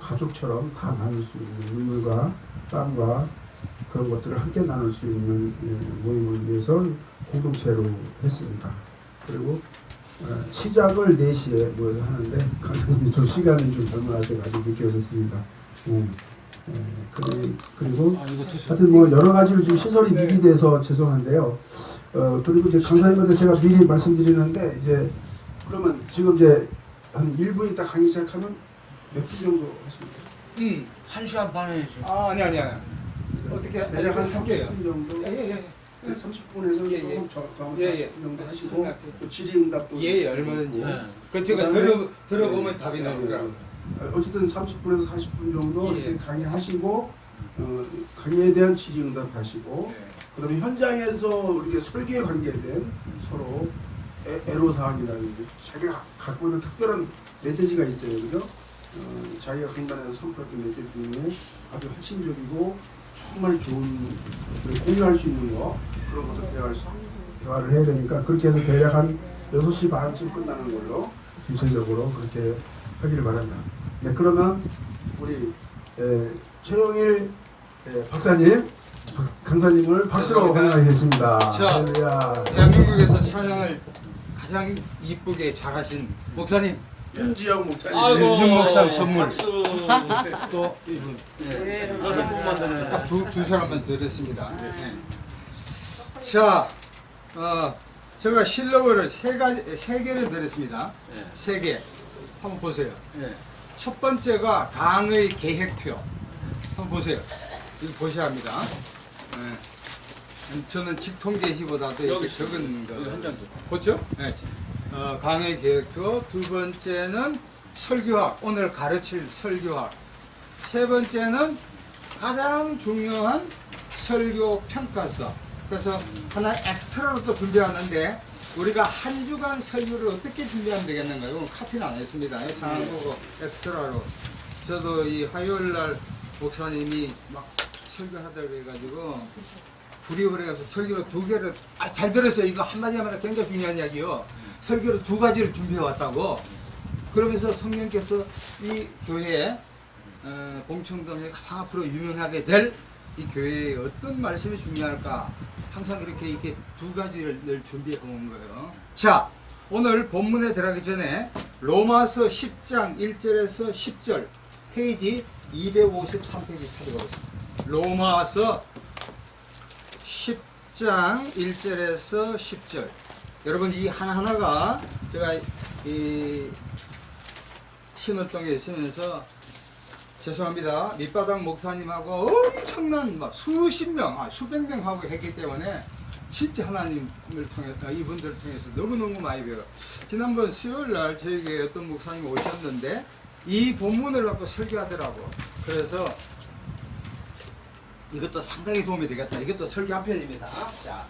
가족처럼 다 나눌 수 있는 눈물과 땀과 그런 것들을 함께 나눌 수 있는 모임을 위해서 공동체로 했습니다. 그리고 시작을 4시에 뭘 하는데 강사님이 좀 시간이 좀 잘못하셔서 아주 늦게 오셨습니다. 그리고 하여튼 뭐 여러 가지로 지금 시설이 미비돼서 죄송한데요. 그리고 이제 강사님한테 제가 미리 말씀드리는데 이제 그러면 지금 이제 한 1분 있다 강의 시작하면 몇 분 정도 하십니까? 1시간 반 해야죠. 아니. 어떻게 대략 한 할게요? 30분 정도? 예. 30분에서 조금 더 30분 정도 하시고 또 질의응답도 얼마든지. 그 제가 들어보면 답이 나오니까. 어쨌든 30분에서 40분 정도 예. 이렇게 강의하시고 강의에 대한 질의응답 하시고 그다음에 현장에서 이렇게 설계에 관계된 서로 애로사항이라든지 자기가 갖고 있는 특별한 메시지가 있어요. 그죠? 자기가 강단에서 선포했던 메시지 중에 아주 핵심적이고 정말 좋은 공유할 수 있는 거 그런 것들 대화를 해야 되니까 그렇게 해서 대략 한 6시 반쯤 끝나는 걸로 전체적으로 그렇게 하기를 바랍니다. 네, 그러면 우리 최영일 박사님, 강사님을 박수로 환영하겠습니다. 자, 대한민국에서 찬양을 가장 이쁘게 잘하신 목사님 윤지영 목사님. 아이고, 윤 목사님 선물. 박수. 또 이분 여섯 분만 드네. 딱 두 사람만 드렸습니다. 자, 제가 실러버를 세 개를 드렸습니다. 세 개. 한번 보세요. 첫 번째가 강의 계획표. 한번 보세요. 이거 보셔야 합니다. 저는 직통계시보다도 이렇게 적은 거. 한 장 더. 그렇죠? 네. 강의 계획표. 두 번째는 설교학. 오늘 가르칠 설교학. 세 번째는 가장 중요한 설교 평가서. 그래서 하나 엑스트라로 또 준비하는데 우리가 한 주간 설교를 어떻게 준비하면 되겠는가? 이건 카피는 안 했습니다. 상한 거고 엑스트라로. 저도 이 화요일 날 목사님이 막 설교하다 그래가지고 불이불에 가서 설교를 2개를 잘 들었어요. 이거 한마디 굉장히 중요한 이야기요. 설교를 2가지를 준비해 왔다고. 그러면서 성령께서 이 교회에 봉청동에 앞으로 유명하게 될 이 교회에 어떤 말씀이 중요할까 항상 이렇게 2가지를 준비해 온 거예요. 자, 오늘 본문에 들어가기 전에 로마서 10장 1절에서 10절 페이지 253페이지 찾아보겠습니다. 로마서 10장 1절에서 10절. 여러분 이 하나하나가 제가 이 신월동에 있으면서 죄송합니다. 밑바닥 목사님하고 엄청난 막 수십 명, 수백 명 하고 했기 때문에 진짜 하나님을 통해서 이분들을 통해서 너무너무 많이 배워요. 지난번 수요일 날 저에게 어떤 목사님이 오셨는데 이 본문을 갖고 설교하더라고. 그래서 이것도 상당히 도움이 되겠다. 이것도 설교 한 편입니다. 자,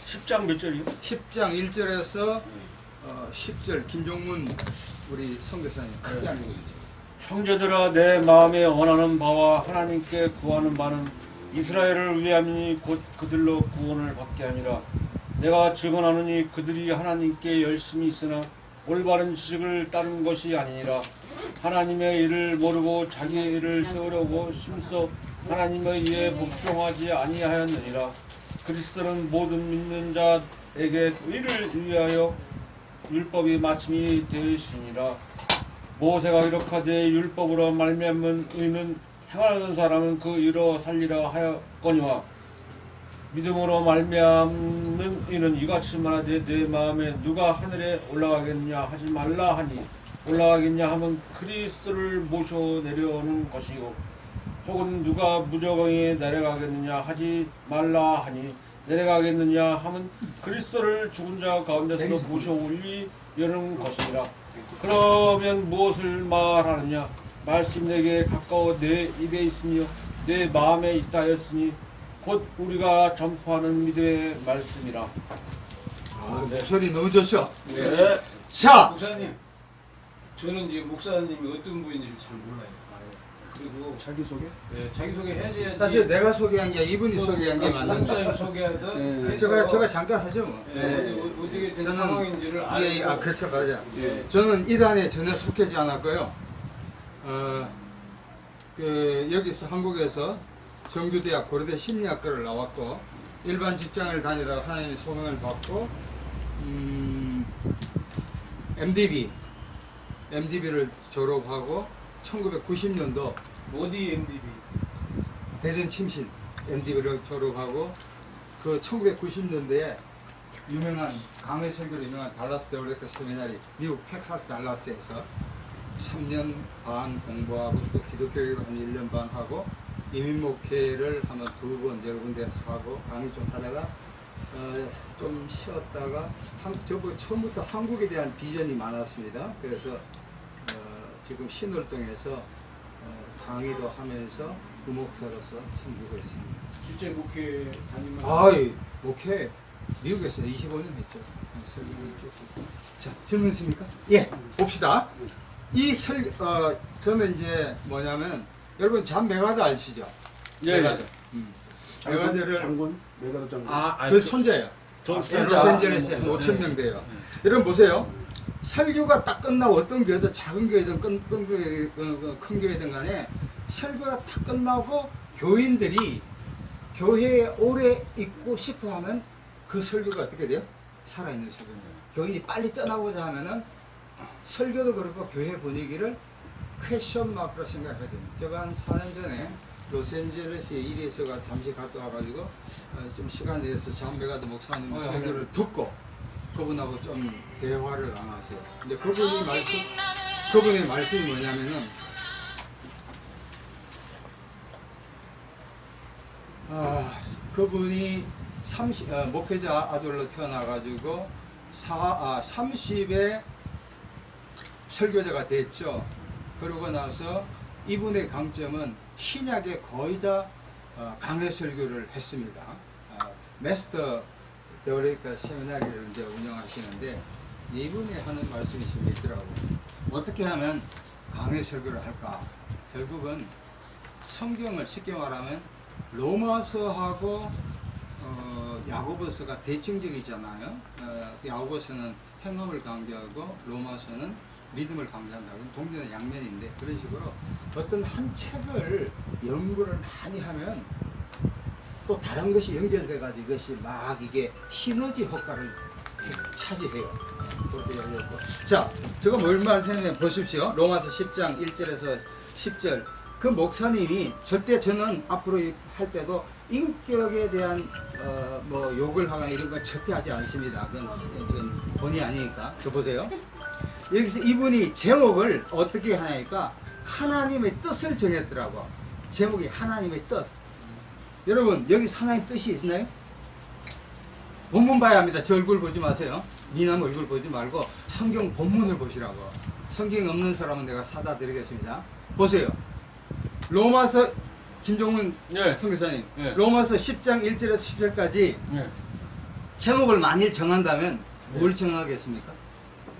10장 몇 절이요? 10장 1절에서 10절 김종문 우리 선교사님 크게 알려주세요. 형제들아 내 마음에 원하는 바와 하나님께 구하는 바는 이스라엘을 위함이니 곧 그들로 구원을 받게 함이라. 내가 증언하느니 그들이 하나님께 열심히 있으나 올바른 지식을 따른 것이 아니니라. 하나님의 일을 모르고 자기의 일을 세우려고 힘써 하나님의 일에 복종하지 아니하였느니라. 그리스도는 모든 믿는 자에게 의를 위하여 율법이 마침이 되시니라. 모세가 이렇게 율법으로 말미암은 의는 행하는 사람은 그 의로 살리라 하였거니와 믿음으로 말미암는 의는 이같이 말하되 내 마음에 누가 하늘에 올라가겠냐 하지 말라 하니 올라가겠냐 하면 그리스도를 모셔 내려오는 것이고 혹은 누가 무저강에 내려가겠느냐 하지 말라 하니 내려가겠느냐 하면 그리스도를 죽은 자 가운데서 모셔 올리려는 것이니라. 그러면 무엇을 말하느냐? 말씀 내게 가까워 내 입에 있으며 내 마음에 있다 하였으니 곧 우리가 전파하는 믿음의 말씀이라. 목소리 너무 좋죠? 네. 자, 목사님, 저는 이제 목사님이 어떤 분인지 잘 몰라요. 그리고 자기소개? 네, 자기소개 해야지. 사실 내가 소개한 게 이분이 소개한 게 맞는 목사님 거예요. 소개하던 제가 잠깐 하죠 뭐. 어떻게 된 상황인지를 알고. 그렇죠, 맞아. 예. 저는 이단에 전혀 속하지 않았고요. 여기서 한국에서 정규대학 고려대 심리학과를 나왔고 일반 직장을 다니다가 하나님의 소명을 받고 MDB를 졸업하고 1990년도 어디 MDB? 대전 침신 MDB를 졸업하고 그 1990년대에 유명한 강해 설교로 유명한 달라스 데올레크 세미나리 미국 텍사스 달라스에서 3년 반 공부하고 또 기독교육을 한 1년 반 하고 이민 목회를 한번 2번 여러 군데서 하고 강의 좀 하다가 좀 쉬었다가 처음부터 한국에 대한 비전이 많았습니다. 그래서 지금 신월동에서 강의도 하면서 부목사로서 섬기고 있습니다. 실제 목회 다니면 아이 목회 미국에서 25년 했죠. 자 질문 있습니까? 예 봅시다. 저는 이제 뭐냐면 여러분 잠 메가드 아시죠? 예. 메가드. 메가드를 장군 메가드 장군. 그 손자예요. 로스앤젤레스에서 5,000명 돼요. 여러분 보세요. 설교가 딱 끝나고 어떤 교회든 작은 교회든 큰 교회든 간에 설교가 딱 끝나고 교인들이 교회에 오래 있고 싶어 하면 그 설교가 어떻게 돼요? 살아있는 설교입니다. 교인이 빨리 떠나고자 하면은 설교도 그렇고 교회 분위기를 퀘션 마크로 생각해야 됩니다. 제가 한 4년 전에 로스앤젤레스에 일이 있어가 잠시 갔다 와가지고 좀 시간이 돼서 잠 메가드 목사님 설교를 듣고 그분하고 좀 대화를 나눴어요. 근데 그분의 말씀이 뭐냐면은 그분이 목회자 아들로 태어나가지고 30에 설교자가 됐죠. 그러고 나서 이분의 강점은 신약에 거의 다 강해 설교를 했습니다. 메스터 데오레이카 세미나리를 이제 운영하시는데 이분이 하는 말씀이 좀 있더라고요. 어떻게 하면 강해 설교를 할까? 결국은 성경을 쉽게 말하면 로마서하고 야고보서가 대칭적이잖아요. 야고보서는 행함을 강조하고 로마서는 믿음을 강조한다고 동전의 양면인데 그런 식으로 어떤 한 책을 연구를 많이 하면 또 다른 것이 연결돼 가지고 이것이 막 이게 시너지 효과를 차지해요. 그렇게 열렸고 자 제가 뭘 말하냐면 보십시오. 로마서 10장 1절에서 10절 그 목사님이 절대 저는 앞으로 할 때도 인격에 대한 뭐 욕을 하거나 이런 건 절대 하지 않습니다. 그건 본의 아니니까. 저 보세요. 여기서 이분이 제목을 어떻게 하냐니까 하나님의 뜻을 정했더라고. 제목이 하나님의 뜻. 여러분 여기서 하나님 뜻이 있나요? 본문 봐야 합니다. 저 얼굴 보지 마세요. 미남 얼굴 보지 말고 성경 본문을 보시라고. 성경이 없는 사람은 내가 사다 드리겠습니다. 보세요. 로마서 김종훈 선교사님 로마서 10장 1절에서 10절까지 제목을 만일 정한다면 뭘 정하겠습니까?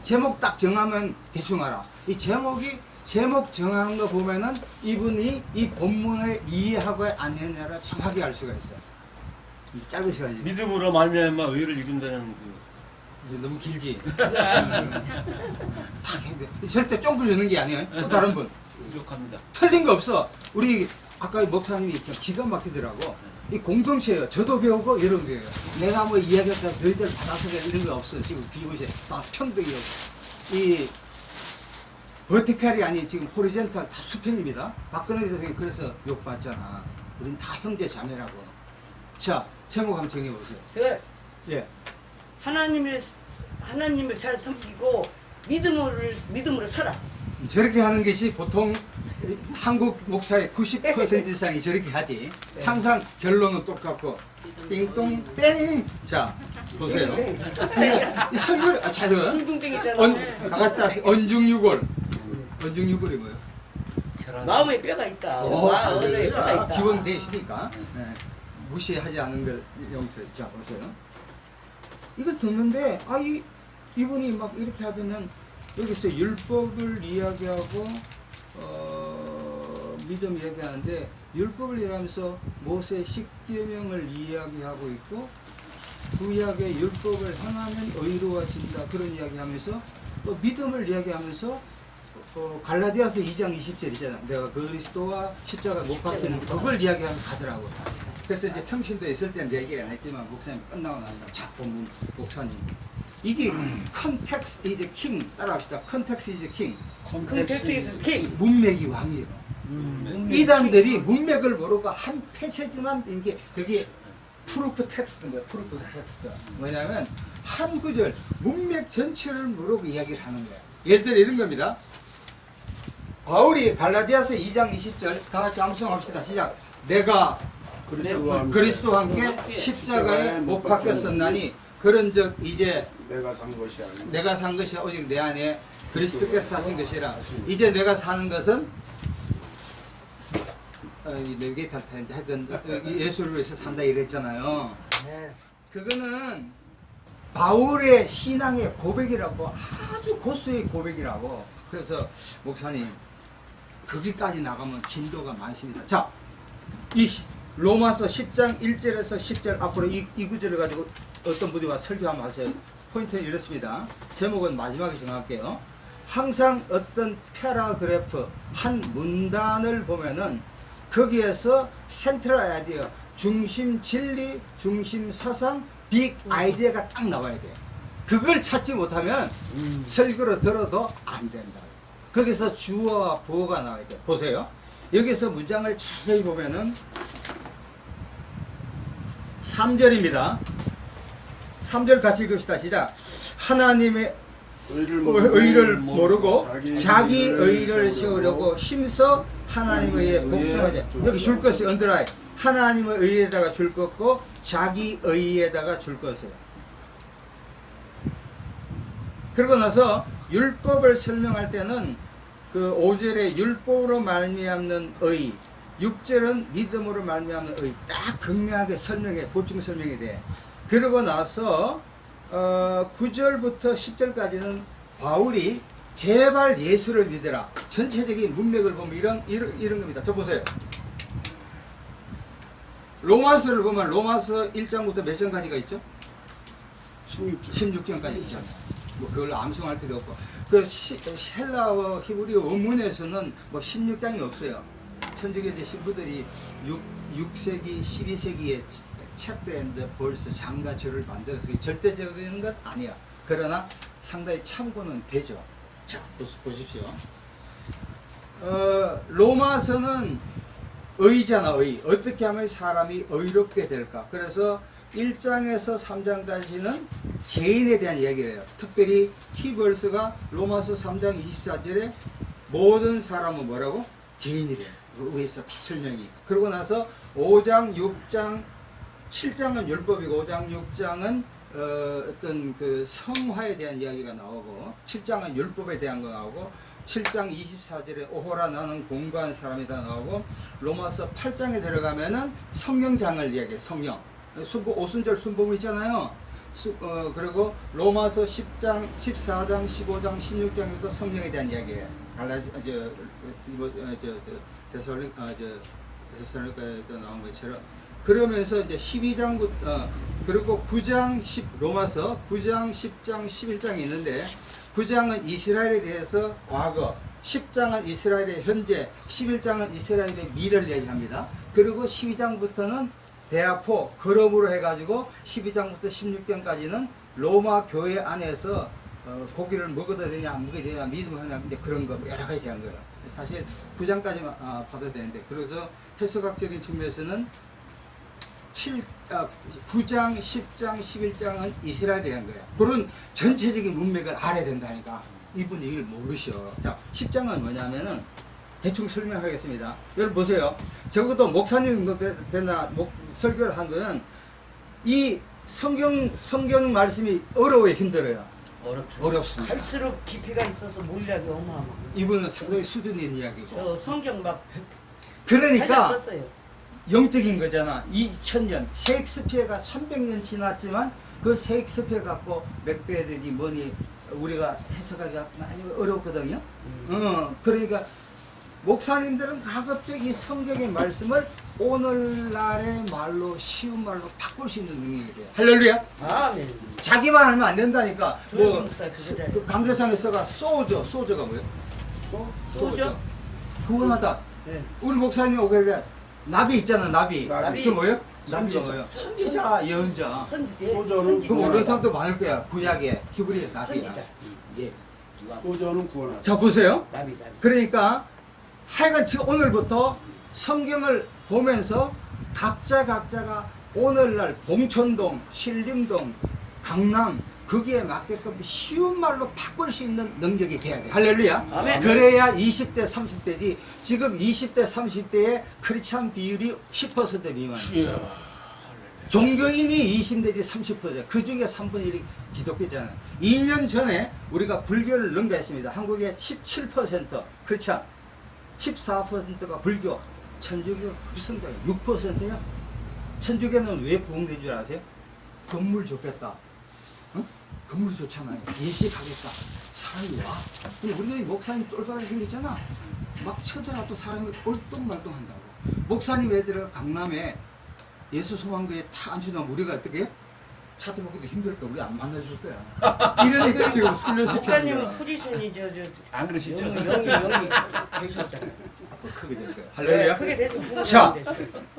제목 딱 정하면 대충 알아. 이 제목 정하는 거 보면은 이분이 이 본문을 이해하고 안 했냐를 정확히 알 수가 있어요. 짧은 시간이죠. 믿음으로 말미암아 의를 이룬다는 이제 너무 길지. 절대 쫑긋 주는 게 아니에요. 또 다른 분. 부족합니다. 틀린 거 없어. 우리 아까 목사님이 기가 막히더라고. 이 공동체예요. 저도 배우고 여러분 배워요. 내가 뭐 이야기했다 너희들 받아서 이런 거 없어. 지금 비교시 다 평등이요. 이 버티칼이 아닌 지금 호리젠탈 다 수평입니다. 박근혜 대통령이 그래서 욕받잖아. 우린 다 형제 자매라고. 자 제목 한번 정해보세요. 그래. 예. 하나님을 잘 섬기고 믿음으로 서라. 저렇게 하는 것이 보통 한국 목사의 90% 이상이 저렇게 하지. 항상 결론은 똑같고 띵동 땡. 자 보세요. 이 설교 잘은 둥둥땡이잖아. 다 같이 언중유골. 언중유골이 뭐예요? 마음에 뼈가 있다. 마음에 뼈가 있다. 기본 대시니까 무시하지 않은 걸 용서해. 자 보세요. 이걸 듣는데 이분이 막 이렇게 하더니 여기서 율법을 이야기하고 믿음 이야기하는데 율법을 이야기하면서 모세 10계명을 이야기하고 있고 구약의 율법을 행하면 의로워진다 그런 이야기하면서 또 믿음을 이야기하면서 갈라디아서 2장 20절 있잖아. 내가 그리스도와 십자가 못 박히는 그걸 이야기하면 가더라고. 그래서 이제 평신도에 있을 때는 얘기 안 했지만 목사님 끝나고 나서 작본문 목사님 이게 컨텍스트 이제 킹 따라합시다. 컨텍스트 이제 킹. 콘텍스트 이즈 킹. 문맥이 왕이에요. 이단들이 문맥을 모르고 한 폐체지만 이게 그게 프루프 텍스트인가요? 프루프 텍스트. 뭐냐면 한 구절 문맥 전체를 모르고 이야기를 하는 거예요. 예를 들어 이런 겁니다. 바울이 갈라디아서 2장 20절 다 같이 암송합시다. 시작. 내가 그리스도와 함께 십자가에 못 박혔었나니 그런즉 이제 내가 산 것이 아니라 내가 산 것이 오직 내 안에 그리스도께서 사신 것이라. 이제 내가 사는 것은 내게 하여튼 예수를 위해서 산다 이랬잖아요. 네. 그거는 바울의 신앙의 고백이라고, 아주 고수의 고백이라고. 그래서 목사님 거기까지 나가면 진도가 많습니다. 자, 이 로마서 10장 1절에서 10절 앞으로 이 구절을 가지고 어떤 분이 설교 한번 하세요. 포인트는 이렇습니다. 제목은 마지막에 정할게요. 항상 어떤 패러그래프 한 문단을 보면은 거기에서 센트럴 아이디어, 중심 진리, 중심 사상, 빅 아이디어가 딱 나와야 돼. 그걸 찾지 못하면 설교를 들어도 안 된다. 거기서 주어와 보어가 나와야 돼. 보세요. 여기서 문장을 자세히 보면은 3절입니다. 3절 같이 읽읍시다. 시작. 하나님의 의를 모르고 자기 의를 세우려고 힘써 하나님의 의에 복종하자. 여기 줄 것이 언더라인. 하나님의 의에다가 줄 것고 자기 의에다가 줄 것이에요. 그러고 나서 율법을 설명할 때는 그 5절에 율법으로 말미암는 의, 6절은 믿음으로 말미암는 의, 딱 극명하게 설명해, 보충 설명이 돼. 그러고 나서 9절부터 10절까지는 바울이 제발 예수를 믿으라. 전체적인 문맥을 보면 이런 겁니다. 저 보세요. 로마서를 보면 로마서 1장부터 몇 장까지가 있죠? 16장까지 있잖아요. 뭐 그걸 암송할 필요 없고. 그 헬라어 히브리어 원문에서는 뭐 16장이 없어요. 천주교 신부들이 6세기, 12세기에 챕터 앤드 벌스 장과 절을 만들어서 절대적인 것 아니야. 그러나 상당히 참고는 되죠. 자, 보십시오. 로마서는 의잖아, 의. 어떻게 하면 사람이 의롭게 될까? 그래서 1장에서 3장까지는 죄인에 대한 이야기를 해요. 특별히 키벌스가 로마서 3장 24절에 모든 사람은 뭐라고? 죄인이래요. 의에서 다 설명이. 그러고 나서 5장, 6장, 7장은 율법이고 5장, 6장은 어떤 그 성화에 대한 이야기가 나오고 7장은 율법에 대한 거 나오고 7장 24절에 오호라 나는 공부한 사람이다 나오고 로마서 8장에 들어가면은 성령장을 이야기해. 성령. 오순절 순복음 있잖아요. 그리고 로마서 10장, 14장, 15장, 16장에도 성령에 대한 이야기예요. 데살로니가에도 나온 것처럼. 그러면서 이제 12장부터 그리고 9장 10 로마서 9장, 10장, 11장이 있는데 9장은 이스라엘에 대해서 과거, 10장은 이스라엘의 현재, 11장은 이스라엘의 미래를 얘기합니다. 그리고 12장부터는 대아포, 그럼으로 해가지고 12장부터 16장까지는 로마 교회 안에서 고기를 먹어도 되냐 안 먹어도 되냐 믿음을 하냐 이제 그런 거 여러 가지 대한 거예요. 사실 9장까지만 봐도 되는데 그래서 해석학적인 측면에서는 9장, 10장, 11장은 이스라엘에 대한 거예요. 그런 전체적인 문맥을 알아야 된다니까. 이분이 이걸 모르셔. 자, 10장은 뭐냐면은 대충 설명하겠습니다. 여러분 보세요. 적어도 목사님 되나 설교를 한 거는 이 성경 말씀이 어려워요, 힘들어요. 어렵죠. 어렵습니다. 갈수록 깊이가 있어서 물량이 어마어마. 이분은 상당히 수준 있는 이야기고. 저 성경 막 그러니까 썼어요. 영적인 거잖아. 2000년 셰익스피어가 300년 지났지만 그 셰익스피어 갖고 맥베드니 뭐니 우리가 해석하기가 많이 어렵거든요. 그러니까 목사님들은 가급적 이 성경의 말씀을 오늘날의 말로 쉬운 말로 바꿀 수 있는 능력이 돼요. 할렐루야. 아멘. 자기만 하면 안 된다니까. 뭐 목사 그거잖아요. 그 강대상에 써가 소저가 뭐예요? 소죠? 구원하다. 네. 우리 목사님 오게 돼. 나비 있잖아, 나비. 나비. 그게 뭐예요? 선지자. 나비가 뭐예요? 선지자, 예언자. 선지자. 소저는 그럼 모르는 사람도 많을 거야. 구약에 히브리에 나비야. 선지자. 예. 소저는 구원하다. 자 보세요. 나비. 그러니까 하여간 지금 오늘부터 성경을 보면서 각자가 오늘날 봉천동, 신림동, 강남 거기에 맞게끔 쉬운 말로 바꿀 수 있는 능력이 돼야 돼. 할렐루야. 아멘. 그래야 20대, 30대지. 지금 20대, 30대의 크리스찬 비율이 10% 미만. 이야. 종교인이 20대지 30%. 그 중에 3분의 1이 기독교잖아요. 2년 전에 우리가 불교를 능가했습니다. 한국의 17% 크리스찬, 14%가 불교, 천주교 급성장이 6%야. 천주교는 왜 부흥된 줄 아세요? 건물 좋겠다. 응? 건물이 좋잖아요. 예식하겠다. 사람이 와. 근데 우리가 목사님 똘똘하게 생겼잖아. 막 쳐들어도 사람이 얼똥말똥한다고. 목사님 애들은 강남에 예수 소망교에 다 앉혀놓으면 우리가 어떻게 해요? 차트 먹기도 힘들 거야. 우리 안 만나줄 거야. 이러니까 지금 훈련시키는 목사님은 거야. 포지션이 안 그러시죠? 영이 되셨잖아요. 크게 될 거야. 네, 할렐루야. 크게 돼서 자,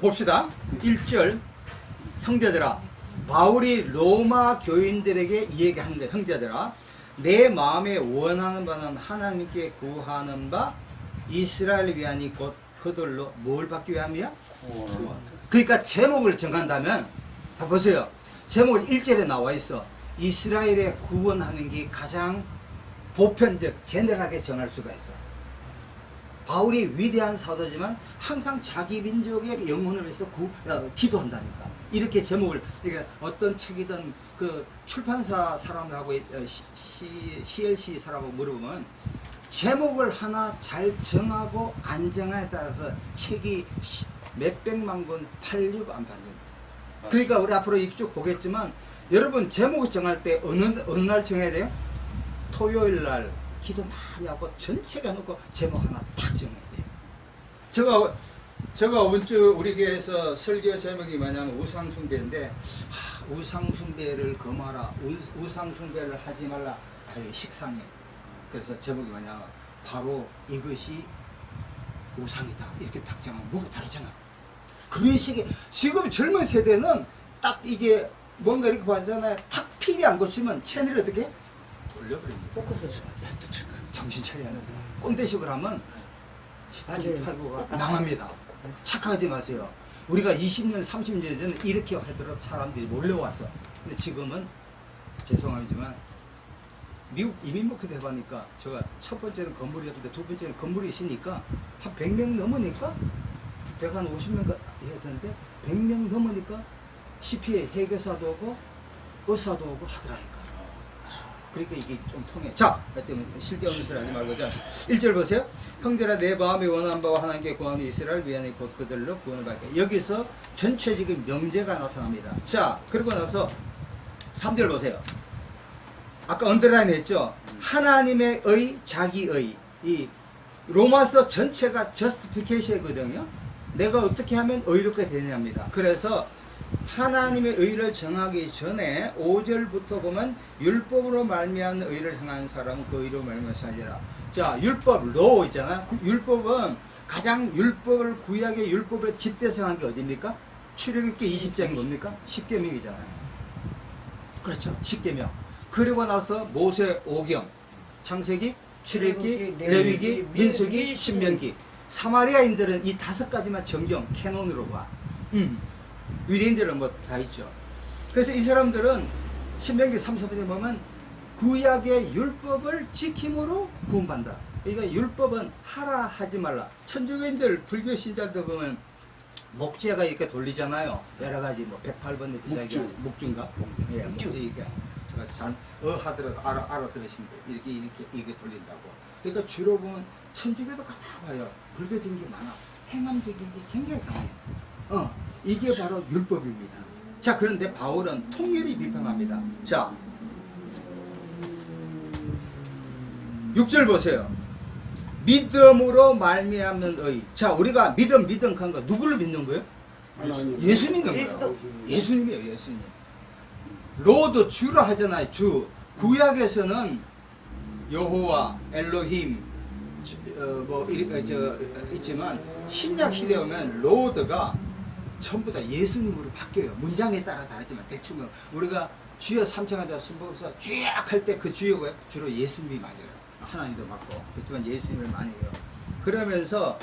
봅시다. 1절 형제들아, 바울이 로마 교인들에게 이 얘기하는데, 형제들아, 내 마음에 원하는 바는 하나님께 구하는 바 이스라엘 위하니 곧 그들로 뭘 받기 위함이야? 그러니까 제목을 정한다면, 자 보세요. 제목을 1절에 나와 있어. 이스라엘의 구원하는 게 가장 보편적, 제너럴하게 정할 수가 있어. 바울이 위대한 사도지만 항상 자기 민족의 영혼을 위해서 기도한다니까. 이렇게 제목을, 그러니까 어떤 책이든 그 출판사 사람하고 CLC 사람하고 물어보면 제목을 하나 잘 정하고 안 정하에 따라서 책이 몇백만 권 팔리고 안 팔립니다. 그러니까 우리 앞으로 이쪽 보겠지만 여러분 제목을 정할 때 어느 날 정해야 돼요? 토요일 날 기도 많이 하고 전체가 놓고 제목 하나 딱 정해야 돼요. 제가 이번 주 우리 교회에서 설교 제목이 뭐냐면 우상숭배인데, 우상숭배를 금하라, 우상숭배를 하지 말라. 아유, 식상해. 그래서 제목이 뭐냐면 바로 이것이 우상이다. 이렇게 딱 정하면 뭐가 다르잖아. 그런 식의, 지금 젊은 세대는 딱 이게 뭔가 이렇게 봐잖아요. 탁 필이 안 고치면 채널을 어떻게 돌려버립니다. 포커스 정신 차려야 돼요. 꼰대식을 하면 17, 8구가 망합니다. 착각하지 마세요. 우리가 20년, 30년 전에 이렇게 하도록 사람들이 몰려왔어. 근데 지금은 죄송하지만 미국 이민 목회도 해보니까 제가 첫 번째는 건물이었는데 두 번째는 건물이 있으니까 한 100명 넘으니까 150명 해야 되는데 100명 넘으니까 CPA 회계사도 오고 의사도 오고 하더라니까. 그러니까 이게 좀 통해. 자, 하여튼 실대없는 소리 하지 말고, 자 1절 보세요. 형제라, 내 마음이 원하는 바와 하나님께 구하는 이스라엘 위하니 곧 그들로 구원을 받게. 여기서 전체적인 명제가 나타납니다. 자, 그러고 나서 3절 보세요. 아까 언더라인 했죠. 하나님의 의, 자기의. 이 로마서 전체가 justification이거든요. 내가 어떻게 하면 의롭게 되느냐입니다. 그래서 하나님의 의를 정하기 전에 5절부터 보면 율법으로 말미암은 의를 행하는 사람은 그 의로 말미암아 살리라. 자, 율법, law 있잖아. 율법은 가장 율법을, 구약의 율법을 집대성한 게 어디입니까? 출애굽기 20장이 뭡니까? 10계명이잖아요. 그렇죠. 10계명. 그리고 나서 모세 5경, 창세기, 출애굽기, 레위기, 민수기, 신명기. 사마리아인들은 이 5가지만 정경, 캐논으로 봐. 유대인들은 뭐 다 있죠. 그래서 이 사람들은 신명기 3~4분에 보면 구약의 율법을 지킴으로 구원받는다. 그러니까 율법은 하라 하지 말라. 천주교인들, 불교 신자들 보면 목재가 이렇게 돌리잖아요. 여러 가지 뭐 108번 목주인가? 예, 목재 이게 제가 잘 하더라도 알아들으시면 돼요. 이렇게 돌린다고. 그러니까 주로 보면 천주교도 가봐요. 불교적인 게 많아. 행함적인 게 굉장히 강해요. 이게 바로 율법입니다. 자, 그런데 바울은 통일이 비판합니다. 자, 6절 보세요. 믿음으로 말미암는 의. 자, 우리가 믿음 한 거 누구를 믿는 거예요? 예수 믿는 거예요. 예수님이에요, 예수님. 로도 주라 하잖아요, 주. 구약에서는 여호와, 엘로힘, 있지만 신약 시대 오면 로드가 전부 다 예수님으로 바뀌어요. 문장에 따라 다르지만 대충 우리가 주여 삼층하자 순복음사 쫙 할 때 그 주여가 주로 예수님이 맞아요. 하나님도 맞고 그렇지만 예수님을 많이 해요. 그러면서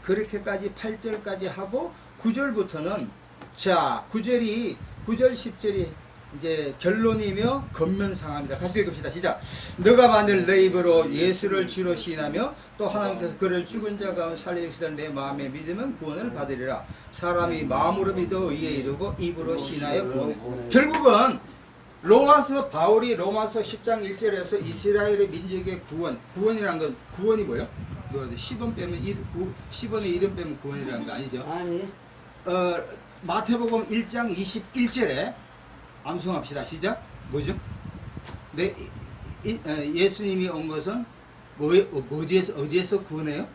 그렇게까지 8절까지 하고 9절부터는 자 9절 10절이 이제 결론이며 겉면상합니다. 같이 읽읍시다. 시작. 너가 만들 내 입으로 예수를 주로 시인하며 또 하나님께서 그를 죽은 자 가운데 살리시던 내 마음에 믿으면 구원을 받으리라. 사람이 마음으로 믿어 의에 이르고 입으로 시인하여 구원해. 결국은 로마서 바울이 로마서 10장 1절에서 이스라엘의 민족의 구원이라는 건 구원이 뭐예요? 10원 빼면 10원의 1원 빼면 구원이라는 거 아니죠? 아니. 마태복음 1장 21절에 암송합시다. 시작. 뭐죠? 예수님이 온 것은 어디에서 구원해요?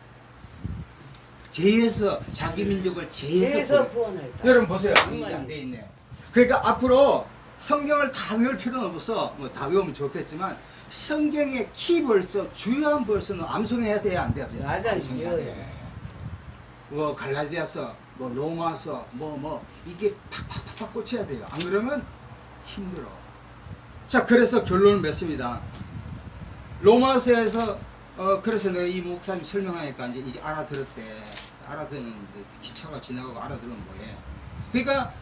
죄에서 자기 민족을 죄에서 구원했다. 여러분 보세요. 이게 안 돼 있네요. 그러니까 앞으로 성경을 다 외울 필요는 없어. 뭐 다 외우면 좋겠지만 성경의 키벌써 주요한 벌써는 암송해야 돼야 안 돼요? 맞아요. 암송해야 돼. 뭐 갈라디아서, 뭐 로마서, 뭐 이게 팍팍팍 꽂혀야 돼요. 안 그러면 힘들어. 자, 그래서 결론을 맺습니다. 로마서에서 그래서 내가 이 목사님 설명하니까 이제 알아듣는 기차가 지나가고 알아들은 거예요. 그러니까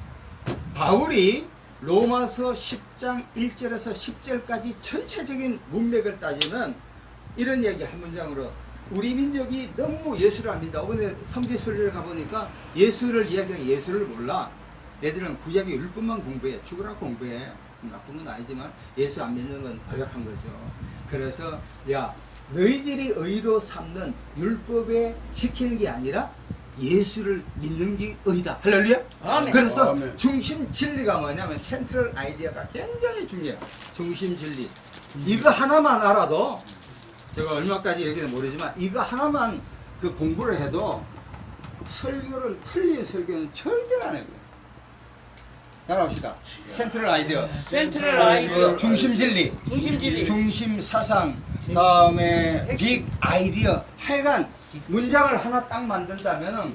바울이 로마서 10장 1절에서 10절까지 전체적인 문맥을 따지면 이런 얘기 한 문장으로 우리 민족이 너무 예수를 안 믿다. 이번에 성지순례를 가보니까 예수를 이야기하는 예수를 몰라. 얘들은 구약의 율법만 공부해. 죽으라고 공부해. 나쁜 건 아니지만 예수 안 믿는 건 거역한 거죠. 그래서 야 너희들이 의로 삼는 율법에 지키는 게 아니라 예수를 믿는 게 의다. 할렐루야. 아멘. 그래서 아멘. 중심 진리가 뭐냐면 센트럴 아이디어가 굉장히 중요해요. 중심 진리. 이거 하나만 알아도 제가 얼마까지 얘기는 모르지만 이거 하나만 그 공부를 해도 설교를 틀린 설교는 절대로 안 해요. 따라합시다. 센트럴 아이디어. 센트럴 아이디어. 중심 진리. 중심 진리. 중심 사상. 다음에 빅 아이디어. 하여간 문장을 하나 딱 만든다면은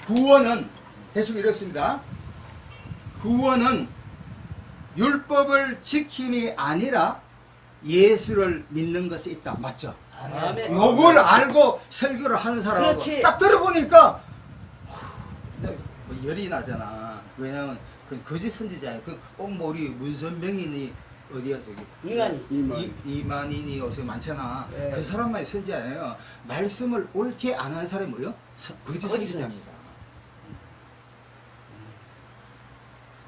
구원은 대충 이렇습니다. 구원은 율법을 지킴이 아니라 예수를 믿는 것에 있다. 맞죠? 아멘. 요걸 알고 설교를 하는 사람하고 그렇지. 딱 들어보니까 열이 나잖아. 왜냐면 그 거짓 선지자예요. 뭐 우리 문선명이니 어디야 저기 이만인이 요새 많잖아. 네. 그 사람만이 선지자예요. 말씀을 옳게 안 하는 사람이 뭐요? 거짓 선지자입니다.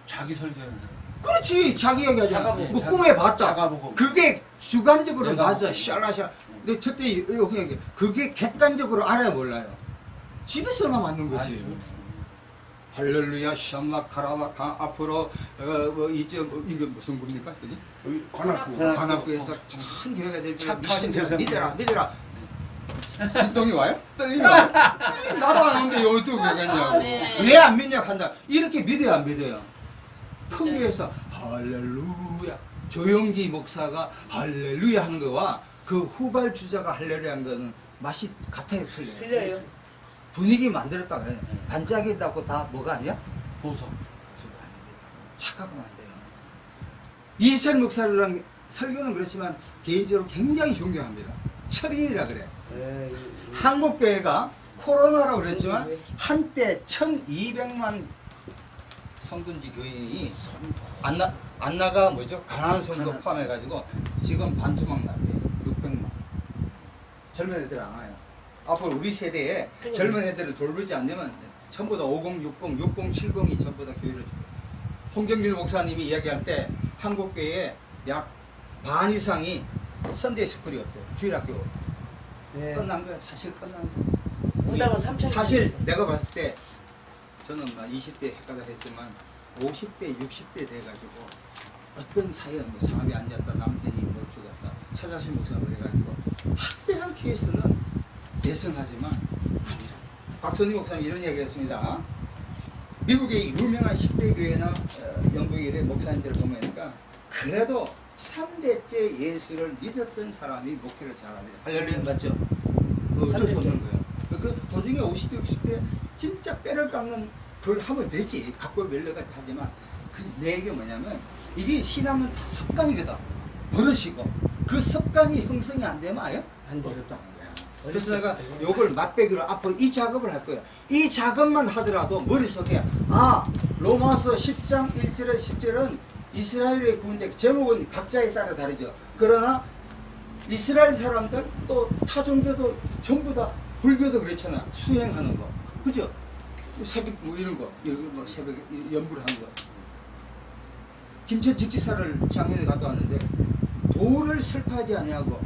자기 설교하는 사람. 그렇지. 자기 얘기하잖아. 자가복음. 뭐 꿈에 봤다. 자가복음. 그게 주관적으로 내가 맞아. 복음. 샬라샬. 근데 저때 여기 얘기. 그게 객관적으로 알아야 몰라요. 집에서나 맞는 거지. 아니죠. 할렐루야 샴마카라와 앞으로 이게 무슨 겁니까? 그지? 여기 관악구. 관악구에서 참 교회가 될 때 착하신 세상. 믿어라. 신동이 와요? 떨리나? 나도 안 오는데 여기 또 왜 갔냐고. 왜 안 믿냐 한다. 이렇게 믿어요 안 믿어요? 큰 교회에서 할렐루야 조영기 목사가 할렐루야 하는 거와 그 후발주자가 할렐루야 하는 거는 맛이 같아요 틀려요? 틀려요. 분위기 만들었다가 반짝이다고 다 뭐가 아니야? 보석. 그거 아닙니다. 착각하면 안 돼요. 이희철 목사랑 설교는 그렇지만 개인적으로 굉장히 존경합니다. 철인이라 그래. 한국교회가 코로나라고 그랬지만 한때 1200만 성도인지 교인이 안나가 뭐죠? 가난한 성도 포함해가지고 지금 반토막 났대요. 600만. 젊은 애들 안 와요. 앞으로 우리 세대에 젊은 애들을 돌보지 않으면 전부 다 50, 60, 60, 70이 전부 다 교회를 줘요. 홍정길 목사님이 이야기할 때 한국교회에 약 반 이상이 선데이 스쿨이 없대요. 주일학교. 네. 끝난 거야. 사실 끝난 무당은 거야. 3천. 사실 내가 봤을 때 저는 20대 헷갈려 했지만 50대, 60대 돼가지고 어떤 사연, 뭐 사업에 앉았다, 남편이 뭐 죽었다, 차자신 목사님 그래가지고 특별한 케이스는 대성하지만 아니라. 박선희 목사님 이런 이야기했습니다. 미국의 유명한 10대 교회나 영국의 목사님들을 보니까 그래도 3대째 예수를 믿었던 사람이 목회를 잘합니다. 할렐루야 맞죠? 어쩔 수 없는 거예요. 그 도중에 50대 60대 진짜 뼈를 깎는 걸 하면 되지. 갖고 멸려가 하지만 내 얘기가 뭐냐면 이게 신앙은 다 습관이거든. 버릇이고 그 습관이 형성이 안 되면 아예 안 돼. 어렵다는 거야. 그래서 내가 요걸 맛배기로 앞으로 이 작업을 할 거야. 이 작업만 하더라도 머릿속에 로마서 10장 1절에 10절은 이스라엘의 구원대 제목은 각자에 따라 다르죠. 그러나 이스라엘 사람들 또 타종교도 전부 다 불교도 그렇잖아. 수행하는 거. 그죠? 새벽 뭐 이런 거. 뭐 새벽에 연불 하는 거. 김천 직지사를 작년에 갔다 왔는데 도를 설파하지 아니하고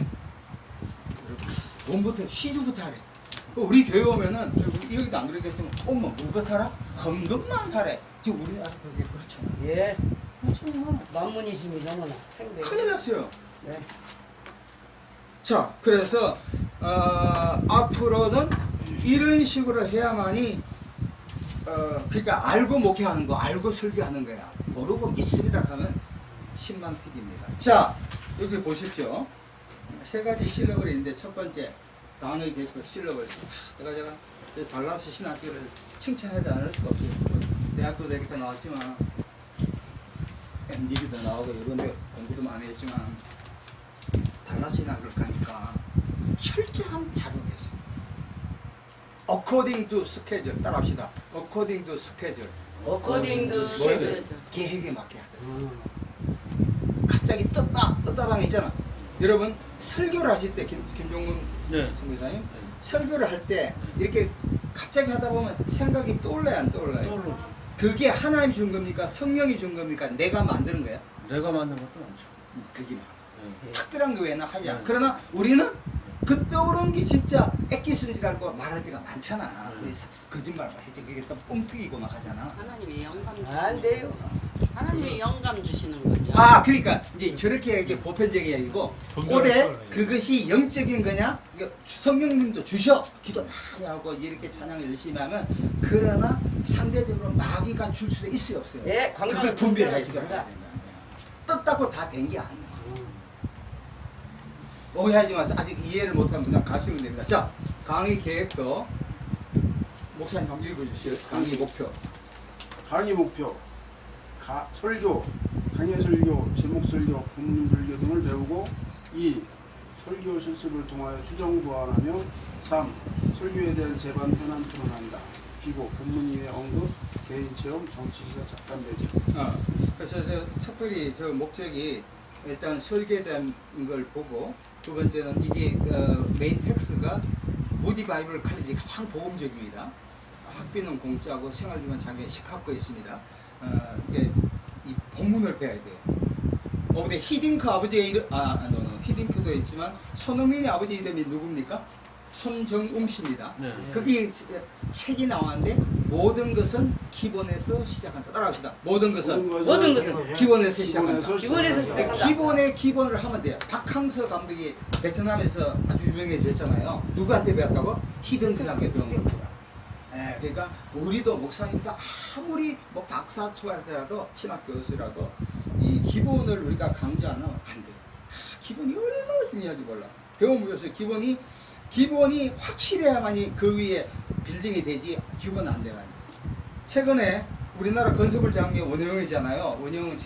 몸부터 시주부터 하래. 우리 교회 오면은 여기도 안 그러겠지만 엄마 뭐부터 하라? 헌금만 하래. 지금 우리 아들 그게 그렇잖아. 예. 그렇잖아. 만문이심이 너무나 생대. 큰일 났어요. 네. 자, 그래서 앞으로는 이런 식으로 해야만이 그러니까 알고 목회하는 거, 알고 설교하는 거야. 모르고 믿습니다 하면 10만 필입니다. 자, 여기 보십시오. 세 가지 실력을 있는데 첫 번째 강의 개수 실력을 제가 달라스 신학교를 칭찬하지 않을 수가 없어요. 대학교도 이렇게 나왔지만 MD도 나오고 이런 데 공부도 많이 했지만 달라스 신학교를 가니까 철저한 자료가 있어요. According to schedule 따라합시다. According to schedule. 어코딩도 뭐예요? 계획에 맞게 하다. 갑자기 떴다 하면 있잖아. 여러분 설교를 하실 때 김종문 네. 선교사님 설교를 할 때 이렇게 갑자기 하다 보면 생각이 떠올라요 안 떠올라요? 떠오르죠. 그게 하나님 준 겁니까? 성령이 준 겁니까? 내가 만드는 거야? 내가 만든 것도 많죠. 그게 많아. 네. 특별한 거 외에는 하지 않아. 네. 그러나 우리는 그 떠오른 게 진짜 액기스라고 말할 때가 많잖아. 거짓말 막 해지 그게 또 뻥튀기고 막 하잖아. 하나님의 영감 주시는 안 돼요. 하나님의 영감 주시는 거죠. 그러니까 이제 저렇게 이렇게 보편적인 얘기고 올해 그것이 영적인 거냐? 이거 성령님도 주셔 기도 많이 하고 이렇게 찬양 열심히 하면 그러나 상대적으로 마귀가 줄 수도 있어요 없어요? 예, 그걸 분별해야 됩니다. 된다. 떴다고 다 된 게 아니야. 오해하지 마세요. 아직 이해를 못하면 그냥 가시면 됩니다. 자, 강의 계획도 목사님 한번 읽어주시죠. 강의 목표. 강의 목표, 설교, 강의 설교, 제목 설교, 본문 설교 등을 배우고 2. 설교 실습을 통하여 수정 보완하며 3. 설교에 대한 제반 현안 토론한다. 비고 본문 이외 언급, 개인 체험, 정치 시사 잡담 배제. 그래서 특별히 저 목적이 일단 설교에 대한 걸 보고 두 번째는 이게 메인 텍스가 무디 바이블 칼리지 가장 보험적입니다. 학비는 공짜고 생활비만 자기 식합고 있습니다. 이게 이 본문을 배워야 돼요. 근데 히딩크 아버지의 이름 히딩크도 있지만 손흥민의 아버지 이름이 누굽니까? 손정웅 씨입니다. 네. 거기 책이 나왔는데 모든 것은 기본에서 시작한다. 따라합시다. 모든 것은 모든 것은 기본에서 시작한다. 기본에서 시작한다. 기본의 기본을 하면 돼요. 박항서 감독이 베트남에서 아주 유명해졌잖아요. 누구한테 배웠다고? 히든크한테 배운 겁니다. 그러니까 우리도 목사님도 아무리 뭐 박사 초과서라도 신학 교수라도 이 기본을 우리가 강조 안 하면 안 돼요. 기본이 얼마나 중요한지 몰라. 배움으로서 기본이 확실해야만이 그 위에 빌딩이 되지 기본 안 되면. 최근에 우리나라 건설을 장한 게 원영이잖아요. 원영은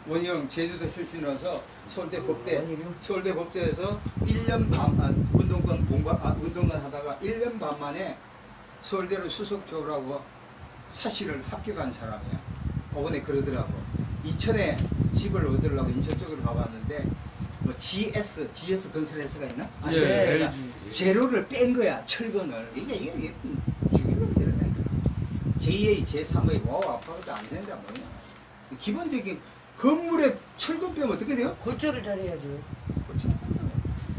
원영 제주도 출신이라서 서울대 법대에서 1년 반 운동권 하다가 1년 반 만에 서울대로 수석 졸업하고 사실을 합격한 사람이야. 어번에 그러더라고. 인천에 집을 얻으려고 인천 쪽으로 가봤는데 뭐 GS 건설회사가 있나? 예, LG. 재료를 뺀 거야. 철근을. 이게 죽이려고 들어가니까. JA, 제3의 와우 아파트도 안 되는데 뭐냐. 기본적인 건물에 철근 빼면 어떻게 돼요? 골조를 잘해야죠. 그렇죠.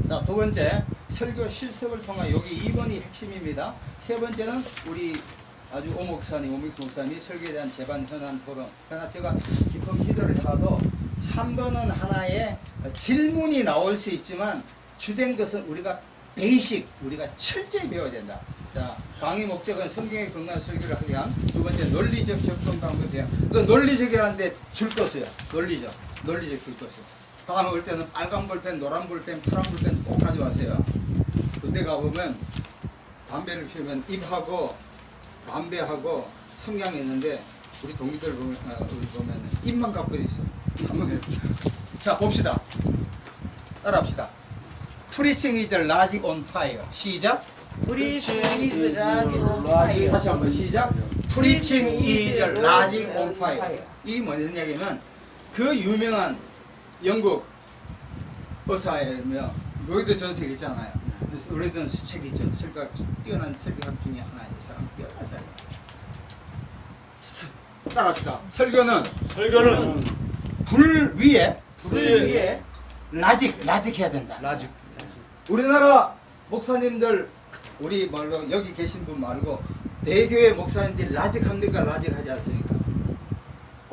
자, 두 번째 설교 실습을 통한 여기 2번이 핵심입니다. 세 번째는 우리 아주 오믹스 목사님이 설교에 대한 제반 현안 토론. 그러나 제가 깊은 기도를 해봐도 3번은 하나의 질문이 나올 수 있지만 주된 것은 우리가 베이식 우리가 철저히 배워야 된다. 자, 강의 목적은 성경의 건강한 설교를 하기 위한 두 번째 논리적 접근 방법이야. 그 논리적이라는데 줄 것이야. 논리적 줄 것이야. 다음에 올 때는 빨간 볼펜, 노란 볼펜, 파란 볼펜 꼭 가져와세요. 그 군대 가보면 담배를 피우면 입하고 담배하고 성냥이 있는데 우리 동기들 보면, 우리 보면 입만 갖고 있어. 사모님. 자 봅시다. 따라합시다. Preaching is logic on fire. 시작. Preaching is logic on fire. 다시 한번 시작. Preaching is logic on fire. 이 무슨 얘기냐면 그 유명한 영국 의사이며 로이드 존스가 있잖아요. 로이드 존스 책이 있죠. 설가 뛰어난 설교학 중에 하나의 사람 뛰어난 사람. 따라합시다. 설교는 불 위에 라직 해야 된다. 라직. 우리나라 목사님들 우리 말로 여기 계신 분 말고 대교회 목사님들이 라직합니까? 라직하지 않습니까?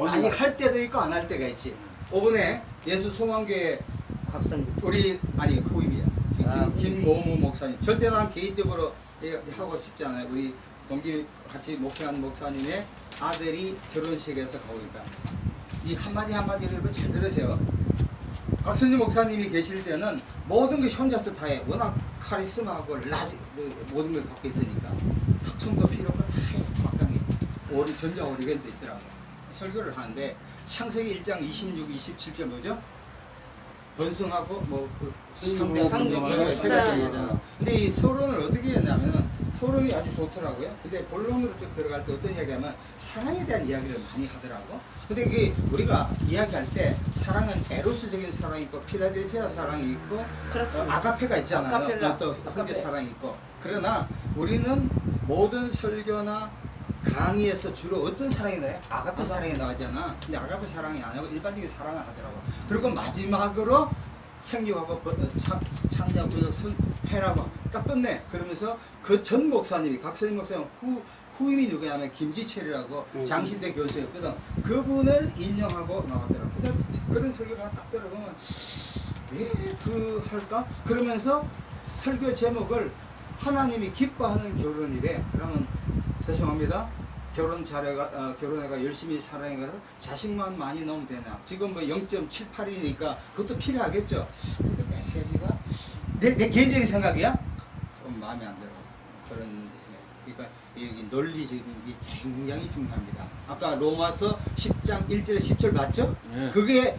아직 할 때도 있고 안 할 때가 있지. 이번에 예수 소망교회 박사님. 우리 아니 후임이야. 지금 아, 김모모 목사님. 절대 난 개인적으로 하고 싶지 않아요. 우리 동기 같이 목회한 목사님의 아들이 결혼식에서 가고 있다. 이 한마디를 잘 들으세요. 박선지 목사님이 계실 때는 모든 것이 혼자서 다 해. 워낙 카리스마하고 모든 걸 갖고 있으니까 특성도 필요 없고 다 해. 막강히 전자 오리겐도 있더라고. 설교를 하는데 창세기 1장 26, 27절 뭐죠? 번성하고 상대하고 세가지잖아. 근데 이 서론을 어떻게 했냐면 서론이 아주 좋더라고요. 근데 본론으로 쭉 들어갈 때 어떤 이야기하면 사랑에 대한 이야기를 많이 하더라고. 근데 이게 우리가 이야기할 때 사랑은 에로스적인 사랑이 있고 필라델피아 사랑이 있고 그렇죠. 아가페가 있잖아요. 아카펠라. 또 형제 사랑이 있고. 그러나 우리는 모든 설교나 강의에서 주로 어떤 사랑이 나요? 아가페 사랑이 나오잖아. 근데 아가페 사랑이 아니고 일반적인 사랑을 하더라고. 그리고 마지막으로 생육하고 창녀 해라고 딱 끝내. 그러면서 그 전 목사님이 각선임 목사님 후임이 누구냐면 김지철이라고 장신대 교수였거든. 그분을 인용하고 나왔더라고. 근데 그런 설교를 하나 딱 들어보면 왜 그 할까? 그러면서 설교 제목을 하나님이 기뻐하는 결혼이래. 그러면 죄송합니다. 결혼해가 열심히 사랑해가 자식만 많이 넣으면 되나? 지금 뭐 0.78이니까 그것도 필요하겠죠. 근데 메시지가 내 개인적인 생각이야. 좀 마음에 안 들어. 그런 생각. 그러니까 여기 논리적인 게 굉장히 중요합니다. 아까 로마서 10장 1절에 10절 봤죠? 네. 그게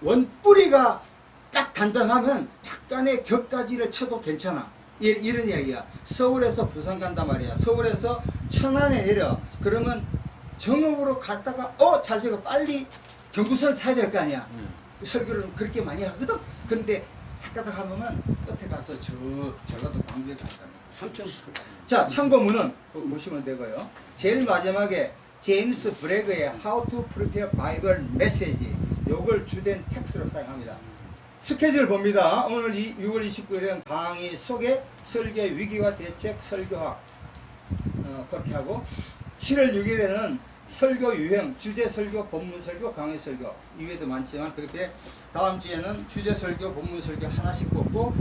원뿌리가 딱 단단하면 약간의 격가지를 쳐도 괜찮아. 이런 이야기야. 서울에서 부산 간단 말이야. 서울에서 천안에 내려. 그러면 정읍으로 갔다가 잘 되고 빨리 경부선을 타야 될 거 아니야. 설교를 그렇게 많이 하거든. 근데 갔다가 가보면 끝에 가서 전라도 광주에 갔다는 3천. 자, 참고문은 보시면 되고요. 제일 마지막에 제임스 브래그의 How to Prepare Bible Message 요걸 주된 텍스트로 사용합니다. 스케줄 봅니다. 오늘 6월 29일에는 강의 속에 설교 위기와 대책 설교학 그렇게 하고 7월 6일에는 설교 유형, 주제 설교, 본문 설교, 강의 설교 이외에도 많지만 그렇게 다음 주에는 주제 설교, 본문 설교 하나씩 뽑고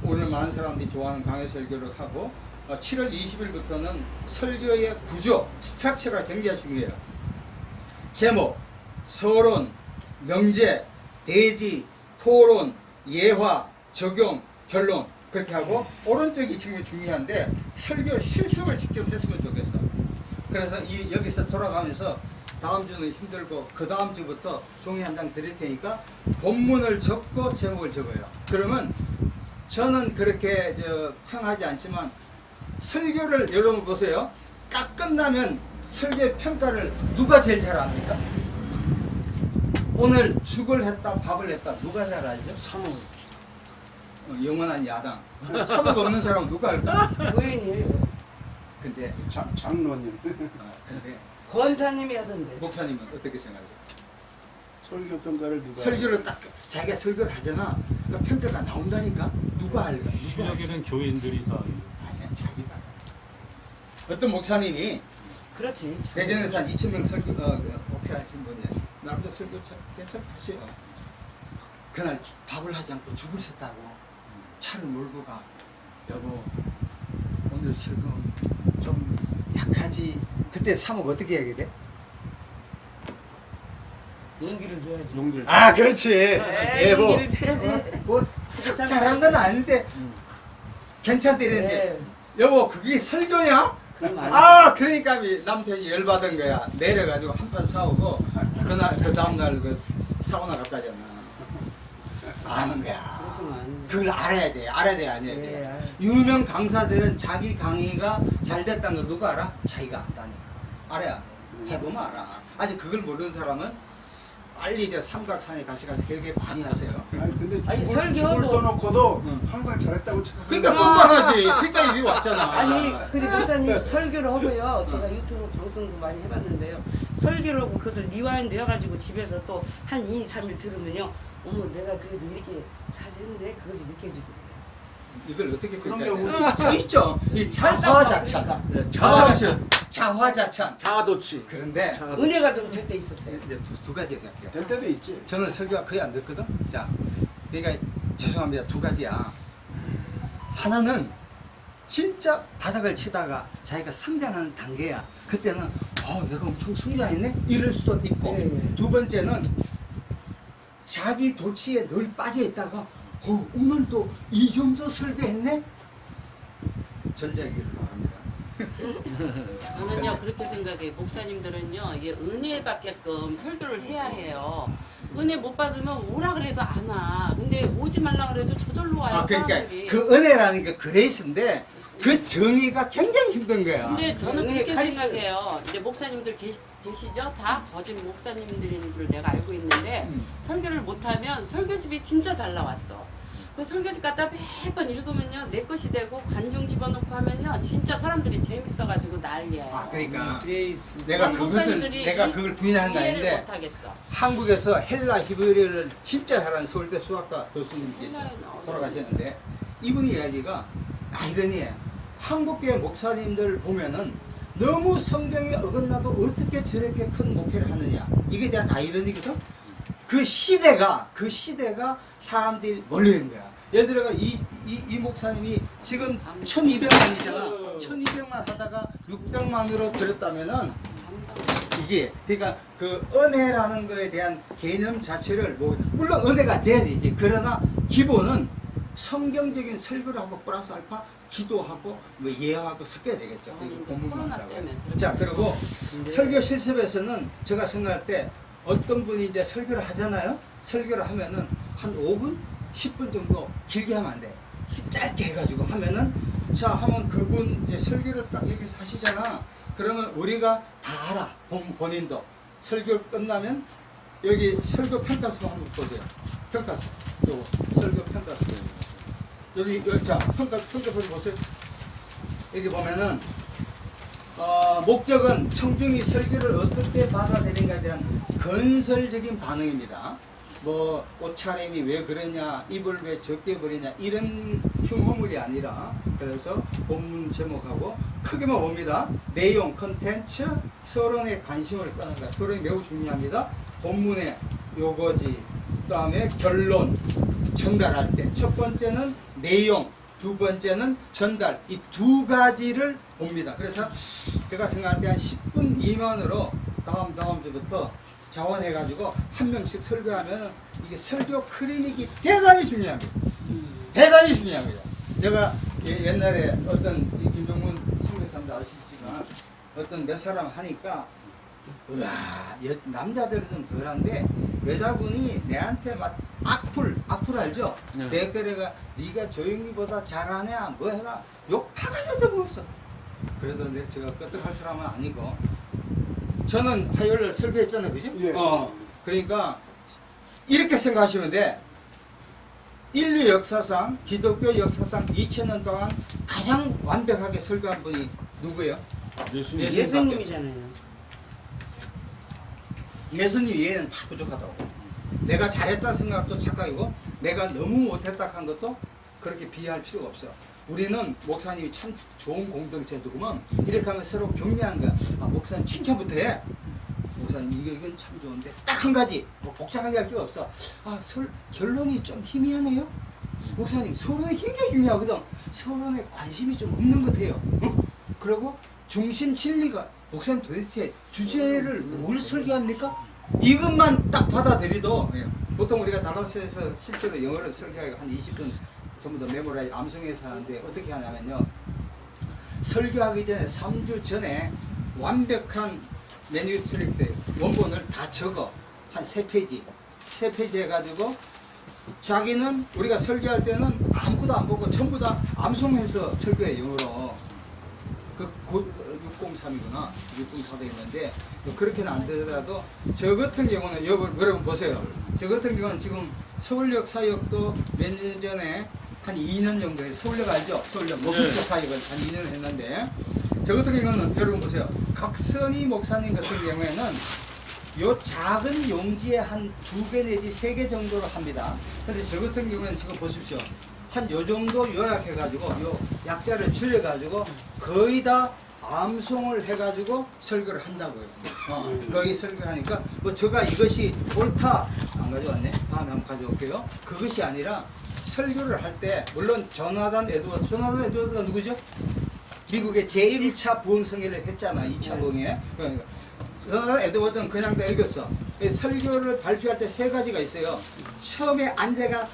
오늘 많은 사람들이 좋아하는 강의 설교를 하고 7월 20일부터는 설교의 구조, 스트럭처가 굉장히 중요해요. 제목, 서론, 명제, 대지, 토론, 예화, 적용, 결론 그렇게 하고 오른쪽이 지금 중요한데 설교 실습을 직접 했으면 좋겠어. 그래서 여기서 돌아가면서 다음 주는 힘들고 그 다음 주부터 종이 한 장 드릴 테니까 본문을 적고 제목을 적어요. 그러면 저는 그렇게 평하지 않지만 설교를 여러분 보세요. 딱 끝나면 설교의 평가를 누가 제일 잘 압니까? 오늘 죽을 했다 밥을 했다 누가 잘 알죠? 사모. 영원한 야당. 사목 없는 사람은 누가 할까? 부인이에요. 근데 장로님 근데 권사님이 하던데. 목사님은 어떻게 생각해요? 설교 평가를 누가 설교를 딱 자기가 설교를 하잖아. 그 평가가 나온다니까 누가 할까? 누가 할까? 신약에는 교인들이 다 아니야 자기가. 어떤 목사님이 그렇지. 대전에서 한 2,000명 설교 목회하신 분이에요. 나름대로 설교 괜찮으세요. 그날 밥을 하지 않고 죽을 썼다고 차를 몰고 가. 여보 오늘 설교 좀 약하지. 그때 사목 어떻게 해야 돼? 용기를 줘야지. 용기를. 아 그렇지. 에이, 예, 용기를 줘야지. 뭐 잘한 건 아닌데 괜찮대 이랬는데 여보 그게 설교냐? 그럼 안 아 그러니까 남편이 열받은 거야. 내려가지고 한 판 사오고 그 다음날 그 사우나 갔다 잖아. 아는 거야. 그렇구만. 그걸 알아야 돼. 알아야 돼 아니야 돼. 네. 유명 강사들은 자기 강의가 잘 됐다는 거 누가 알아? 자기가 안다니까. 알아야 돼. 해보면 알아. 아직 그걸 모르는 사람은 빨리 이제 삼각산에 가셔서 되게 많이 하세요. 아니 근데 아니, 죽을 설교도- 써놓고도 응. 항상 잘했다고 생각하는 그러니까 거야. 뻔뻔하지. 그러니까 여기 왔잖아. 아니 그리고 목사님 설교를 하고요. 제가 유튜브 방송도 많이 해봤는데요. 설교를 하고 그것을 리와인드 해가지고 집에서 또 한 2, 3일 들으면요. 어머 내가 그래도 이렇게 잘했네 그것이 느껴지고. 이걸 어떻게 그럼요. 표현해야 돼? 있죠. 이 자화자찬. 자화자찬. 자아도취. 그런데 은혜가 좀 될 때 있었어요. 이제 두 가지 얘기할게요. 될 때도 있지. 저는 설교가 거의 안 듣거든. 자, 그러니까 죄송합니다. 두 가지야. 하나는 진짜 바닥을 치다가 자기가 성장하는 단계야. 그때는 내가 엄청 성장했네? 이럴 수도 있고. 네. 두 번째는 자기 도취에 늘 빠져 있다가 오늘도 이 정도 설교했네? 전자기를 바랍니다. 저는요 그렇게 생각해요. 목사님들은요 이게 은혜 받게끔 설교를 해야 해요. 은혜 못 받으면 오라 그래도 안 와. 근데 오지 말라 그래도 저절로 와요. 그러니까 사람들이. 그 은혜라는 게 그레이스인데 그 정의가 굉장히 힘든 거야. 근데 저는 은혜 그렇게 카리스. 생각해요. 이제 목사님들 계시죠? 다 거짓 목사님들인 줄 내가 알고 있는데 설교를 못하면 설교집이 진짜 잘 나왔어. 그 설교집 갖다 매번 읽으면요 내 것이 되고 관중 집어넣고 하면요 진짜 사람들이 재밌어가지고 난리예요. 아 그러니까 그레이스. 내가 목사님들이 그걸 부인하는 거 이해를 아닌데 못하겠어. 한국에서 헬라 히브리어를 진짜 잘하는 서울대 수학과 교수님이 계세요. 헬라에 나오죠. 돌아가셨는데 이분이 이야기가 아이러니해. 한국교회 목사님들 보면은 너무 성경에 어긋나도 어떻게 저렇게 큰 목회를 하느냐 이게 대한 아이러니거든. 그 시대가 사람들이 몰려있는 거야. 예를 들어 이 목사님이 지금 1200만이잖아. 1200만 하다가 600만으로 들었다면은 이게 그러니까 그 은혜라는 거에 대한 개념 자체를 물론 은혜가 돼야 되지. 그러나 기본은 성경적인 설교를 하고 플러스 알파 기도하고 뭐 예하고 섞여야 되겠죠. 아니, 이제 본문만 코로나 한다고. 때문에 저렇게 자 그리고 설교 실습에서는 제가 생각할 때 어떤 분이 이제 설교를 하잖아요. 설교를 하면은 한 5분, 10분 정도 길게 하면 안 돼. 짧게 해가지고 하면은 자 하면 그분 이제 설교를 딱 여기서 하시잖아. 그러면 우리가 다 알아. 본인도 설교 끝나면 여기 설교 평가서 한번 보세요. 평가서 요거 설교 평가서 여기 자 평가서 보세요. 여기 보면은 목적은 청중이 설교를 어떻게 받아들이는가에 대한 건설적인 반응입니다. 뭐 옷차림이 왜 그러냐, 입을 왜 적게 버리냐 이런 흉허물이 아니라 그래서 본문 제목하고 크게만 봅니다. 내용, 컨텐츠, 서론에 관심을 끄는 것. 서론이 매우 중요합니다. 본문의 요거지, 그 다음에 결론, 전달할 때 첫 번째는 내용, 두 번째는 전달, 이 두 가지를 봅니다. 그래서 제가 생각할 때 한 10분 미만으로 다음 주부터 자원해가지고 한 명씩 설교하면 이게 설교 클리닉이 대단히 중요합니다. 대단히 중요합니다. 제가 옛날에 어떤 이 김정문 선교사님도 아시지만 어떤 몇 사람 하니까 우와 남자들은 좀 덜한데 여자분이 내한테 막 악플 알죠? 네. 댓글에가 네가 조용히보다 잘하냐 뭐 해가 욕 파가지고 보였어. 그래도 제가 끄떡할 사람은 아니고 저는 화요일 설교했잖아요, 그죠? 예. 그러니까 이렇게 생각하시면 돼. 인류 역사상, 기독교 역사상 2000년 동안 가장 완벽하게 설교한 분이 누구예요? 예수님. 예수님이잖아요. 예수님 외에는 다 부족하다고. 내가 잘했다는 생각도 착각이고 내가 너무 못했다 한 것도 그렇게 비하할 필요가 없어. 우리는 목사님이 참 좋은 공동체 누구면 이렇게 하면 서로 격려하는 거야. 아 목사님 칭찬부터 해. 목사님 이건 참 좋은데 딱 한 가지 뭐 복잡하게 할 필요 없어. 아 결론이 좀 희미하네요. 목사님 서론이 굉장히 중요하거든. 서론에 관심이 좀 없는 것 같아요. 그리고 중심 진리가 목사님 도대체 주제를 뭘 설계합니까? 이것만 딱 받아들이도 보통 우리가 달라스에서 실제로 영어를 설계하기가 한 20분 전부 다 메모라이즈 암송해서 하는데 어떻게 하냐면요. 설교하기 전에 3주 전에 완벽한 매뉴스크립트 원본을 다 적어 한 3페이지 해가지고 자기는 우리가 설교할 때는 아무것도 안 보고 전부 다 암송해서 설교해 영어로. 곧 603이구나 604도 있는데 그렇게는 안 되더라도 저 같은 경우는 여러분 보세요. 저 같은 경우는 지금 서울역 사역도 몇 년 전에 한 2년 정도 해서 서울역 알죠? 서울역 노숙자 사역을 한 2년 했는데 저 같은 경우는 여러분 보세요. 각선희 목사님 같은 경우에는 요 작은 용지에 한 2개 내지 3개 정도로 합니다. 근데 저 같은 경우에는 지금 보십시오. 한 요 정도 요약해가지고 요 약자를 줄여가지고 거의 다 암송을 해가지고 설교를 한다고요. 거의 설교하니까 뭐 제가 이것이 옳다 안 가져왔네. 다음에 한번 가져올게요. 그것이 아니라 설교를 할 때 물론 조나단 에드워드가 누구죠? 미국의 제1차 부흥성회를 했잖아. 2차 부흥회. 조나단 에드워드는 그냥 다 읽었어. 설교를 발표할 때 3가지가 있어요. 처음에 앉아가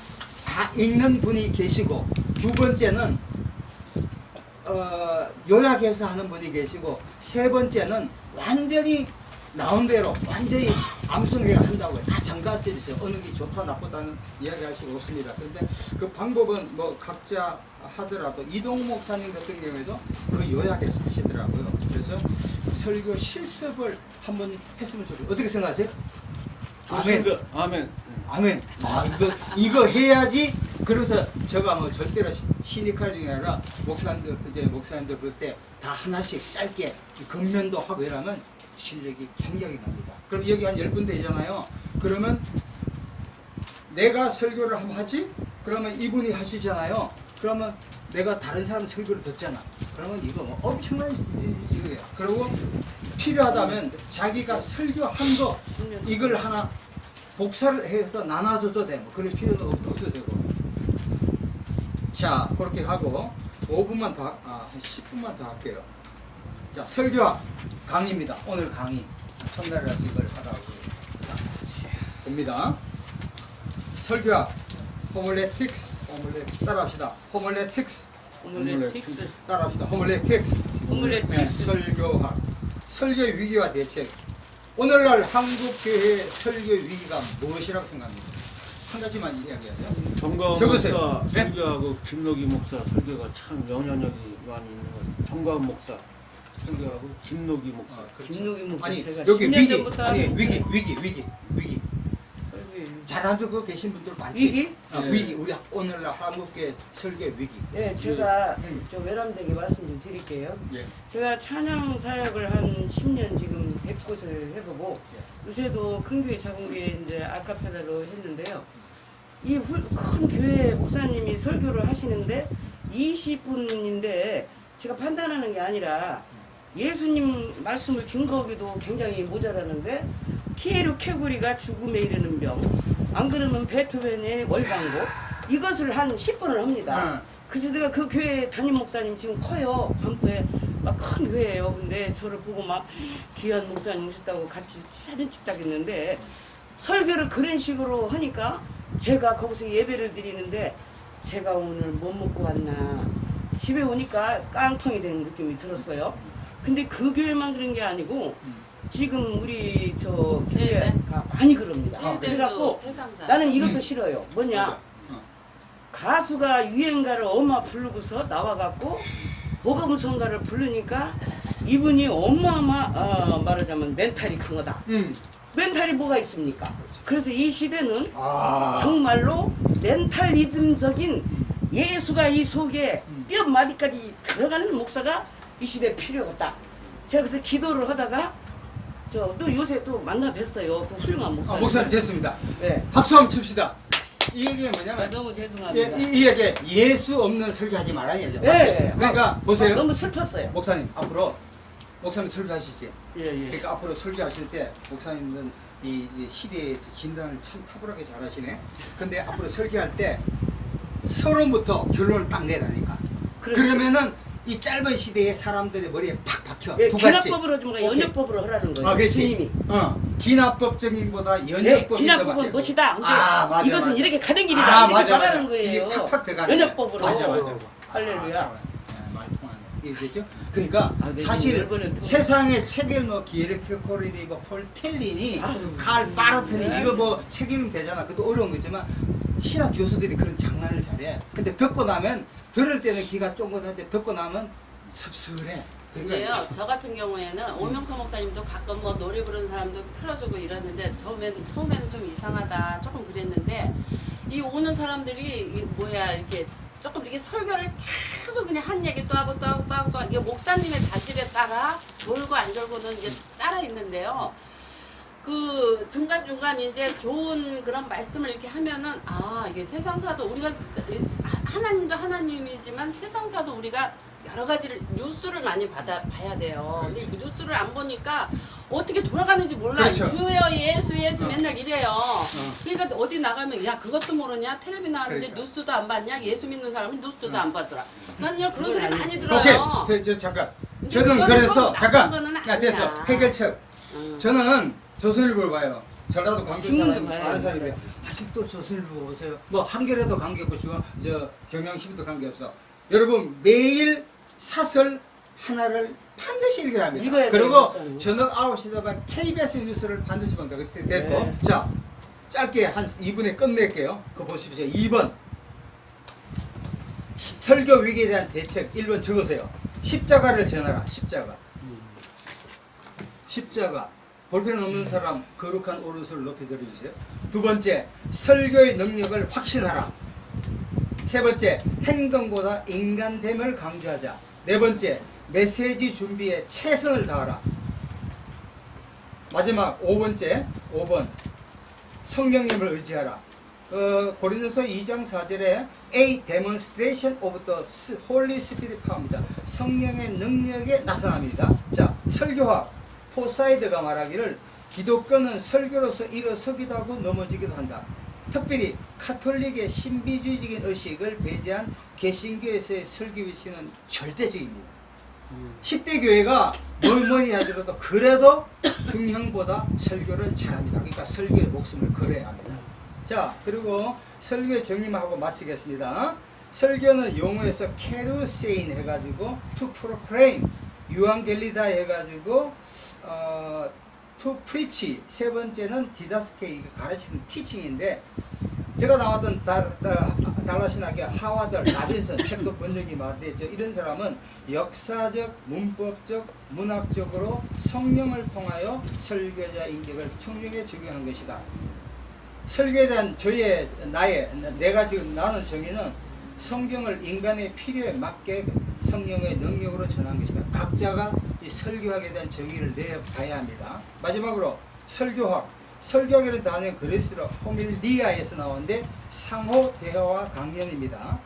다 읽는 분이 계시고, 두 번째는 요약해서 하는 분이 계시고, 세 번째는 완전히 나온 대로 완전히 암송회가 한다고 해요. 다 장단점이 있어요. 어느 게 좋다 나쁘다는 이야기할 수가 없습니다. 그런데 그 방법은 뭐 각자 하더라도 이동 목사님 같은 경우에도 그 요약해서 하시더라고요. 그래서 설교 실습을 한번 했으면 좋겠어요. 어떻게 생각하세요? 좋습니다. 아멘. 아멘. 아, 이거 해야지. 그래서 제가 뭐 절대로 시니컬 중에 아니라 목사님들 볼 때 다 하나씩 짧게 겉면도 하고 이러면 실력이 굉장히 납니다. 그럼 여기 한 10분 되잖아요. 그러면 내가 설교를 한번 하지? 그러면 이분이 하시잖아요. 그러면 내가 다른 사람 설교를 듣잖아. 그러면 이거 뭐 엄청난 이거예요. 그리고 필요하다면 자기가 설교한 거 이걸 하나 복사를 해서 나눠줘도 돼. 뭐 그럴 필요도 없어도 되고. 자, 그렇게 하고 5분만 더, 한 10분만 더 할게요. 자, 설교학 강의입니다. 오늘 강의. 첫날이라서 이걸 하다가. 자, 봅니다. 설교학. 호멀레틱스. 따라합시다. 호멀레틱스. 따라합시다. 호멀레틱스. 네, 설교학. 설교의 위기와 대책. 오늘날 한국교회의 설교 위기가 무엇이라고 생각합니까? 한 가지만 이야기하죠. 정가원 적으세요. 목사 네? 설교하고 김노기 목사 설교가 참 영향력이 많이 있는 것 같아요. 정가원 목사 설교하고 김노기 목사. 김노기 목사 아니 제가 여기 10년 위기, 전부터 아니 하는데 위기. 잘하고 그 계신 분들 많지. 위기? 네. 위기. 우리 오늘날 한국교회 설교 위기. 네, 제가 좀 외람되게 말씀 좀 드릴게요. 예. 제가 찬양 사역을 한 10년 지금 100곳을 해보고 요새도 큰 교회 작은 교회 이제 아카펠라로 했는데요. 이 큰 교회 목사님이 설교를 하시는데 20분인데 제가 판단하는 게 아니라 예수님 말씀을 증거하기도 굉장히 모자라는데 키에르 케구리가 죽음에 이르는 병, 안 그러면 베토벤의 월광고 이것을 한 10분을 합니다. 그래서 내가 그 교회 담임 목사님 지금 커요. 반포에 막 큰 교회예요. 근데 저를 보고 막 귀한 목사님 오셨다고 같이 사진 찍자고 했는데 설교를 그런 식으로 하니까 제가 거기서 예배를 드리는데 제가 오늘 뭐 먹고 왔나 집에 오니까 깡통이 된 느낌이 들었어요. 근데 그 교회만 그런 게 아니고 지금 우리 저 교회가 많이 그럽니다. 그래갖고 세상사. 나는 이것도 싫어요. 뭐냐? 가수가 유행가를 엄마 부르고서 나와갖고 복음성가를 부르니까 이분이 말하자면 멘탈이 강하다. 멘탈이 뭐가 있습니까? 그래서 이 시대는 정말로 멘탈리즘적인 예수가 이 속에 뼈 마디까지 들어가는 목사가 이 시대에 필요하다. 제가 그래서 기도를 하다가 또 요새 또 만나 뵀어요. 그 훌륭한 목사님. 목사님 됐습니다. 네. 박수 한번 칩시다. 이 얘기가 뭐냐면 너무 죄송합니다. 이 얘기 예수 없는 설교하지 말아야 죠. 네. 그러니까 보세요. 너무 슬펐어요. 목사님 앞으로 목사님 설교하시지. 예. 그러니까 앞으로 설교하실 때 목사님은 이 시대의 진단을 참 탁월하게 잘하시네. 근데 앞으로 설교할 때 서론부터 결론을 딱 내라니까. 그렇죠. 그러면은 이 짧은 시대에 사람들의 머리에 팍 박혀. 예, 두 가지. 기납법으로 좀 오케이. 연역법으로 하라는 거예요. 아, 그렇지. 주님이. 기납법적인보다 네, 연역법이 기납법은 무엇이다. 근데 맞아, 이것은 맞아. 이렇게 가는 길이다. 이렇게 맞아, 말하는 맞아. 거예요. 이게 팍팍 들어가는 연역법으로. 맞아, 맞아. 할렐루야. 많이 통하네. 이해되죠? 그러니까 네, 사실 일본은 또- 세상의 책을 뭐 기에르케 코리이고 폴 텔린이 칼 빠르트니 네. 이거 뭐 책임이 되잖아. 그것도 어려운 거지만 신학 교수들이 그런 장난을 잘해. 근데 듣고 나면 들을 때는 귀가 쫑긋한데 듣고 나면 섭섭해. 근데요, 저 같은 경우에는 오명서 목사님도 가끔 뭐 노래 부르는 사람도 틀어주고 이러는데 처음에는 좀 이상하다 조금 그랬는데 이 오는 사람들이 이 뭐야 이렇게 조금 이렇게 설교를 계속 그냥 한 얘기 또 하고 또 하고 또 하고 또 하고 이게 목사님의 자질에 따라 돌고 안 돌고는 이제 따라 있는데요. 그 중간중간 이제 좋은 그런 말씀을 이렇게 하면은 아 이게 세상사도 우리가 진짜 하나님도 하나님이지만 세상사도 우리가 여러 가지를 뉴스를 많이 봐야 돼요. 그렇죠. 이 뉴스를 안 보니까 어떻게 돌아가는지 몰라. 그렇죠. 주여 예수 맨날 이래요. 그러니까 어디 나가면 야 그것도 모르냐 텔레비 나왔는데 그러니까. 뉴스도 안 봤냐 예수 믿는 사람은 뉴스도 안 봤더라. 난요 그런 소리 그건 많이 아니지. 들어요. 오케이. 저 잠깐. 근데 저는 그거는 그래서 꼭 잠깐. 나쁜 거는 야 됐어. 아니야. 해결책. 응. 저는 조선일보를 봐요. 전라도 광주 신문도 사람 봐요, 많은 사람인데 아직도 조선일보 보세요. 뭐 한겨레도 관계없고 저 경향신문도 관계없어. 여러분 매일 사설 하나를 반드시 읽어야 합니다. 읽어야 그리고 돼요. 저녁 9시 되면 KBS 뉴스를 반드시 본다. 그때 됐고 네. 자 짧게 한 2분에 끝낼게요. 그거 보십시오. 2번 설교 위기에 대한 대책 1번 적으세요. 십자가를 전하라. 십자가 볼펜 없는 사람 거룩한 오른손을 높이 들어주세요. 두 번째 설교의 능력을 확신하라. 세 번째 행동보다 인간됨을 강조하자. 네 번째 메시지 준비에 최선을 다하라. 마지막 5번 성령님을 의지하라. 고린도서 2장 4절에 A demonstration of the Holy Spirit power입니다. 성령의 능력에 나타납니다. 자, 설교학 포사이드가 말하기를 기독교는 설교로서 일어서기도 하고 넘어지기도 한다. 특별히 카톨릭의 신비주의적인 의식을 배제한 개신교에서의 설교 위치는 절대적입니다. 10대 교회가 뭐니 하더라도 그래도 중형보다 설교를 잘합니다. 그러니까 설교의 목숨을 걸어야 합니다. 자, 그리고 설교의 정의하고 마치겠습니다. 설교는 용어에서 케루세인 해가지고 to proclaim, 유앙겔리다 해가지고 to preach, 세 번째는 디다스케이, 가르치는 티칭인데 제가 나왔던 달라신학의 하와드 라빈슨 책도 번역이 맞대죠. 이런 사람은 역사적, 문법적, 문학적으로 성령을 통하여 설교자 인격을 청중에 적용한 것이다. 설교에 대한 내가 지금 나눈 정의는 성경을 인간의 필요에 맞게 성령의 능력으로 전한 것이다. 각자가 이 설교학에 대한 정의를 내려봐야 합니다. 마지막으로 설교학이라는 단어는 그리스로 호밀리아에서 나오는데 상호 대화와 강연입니다.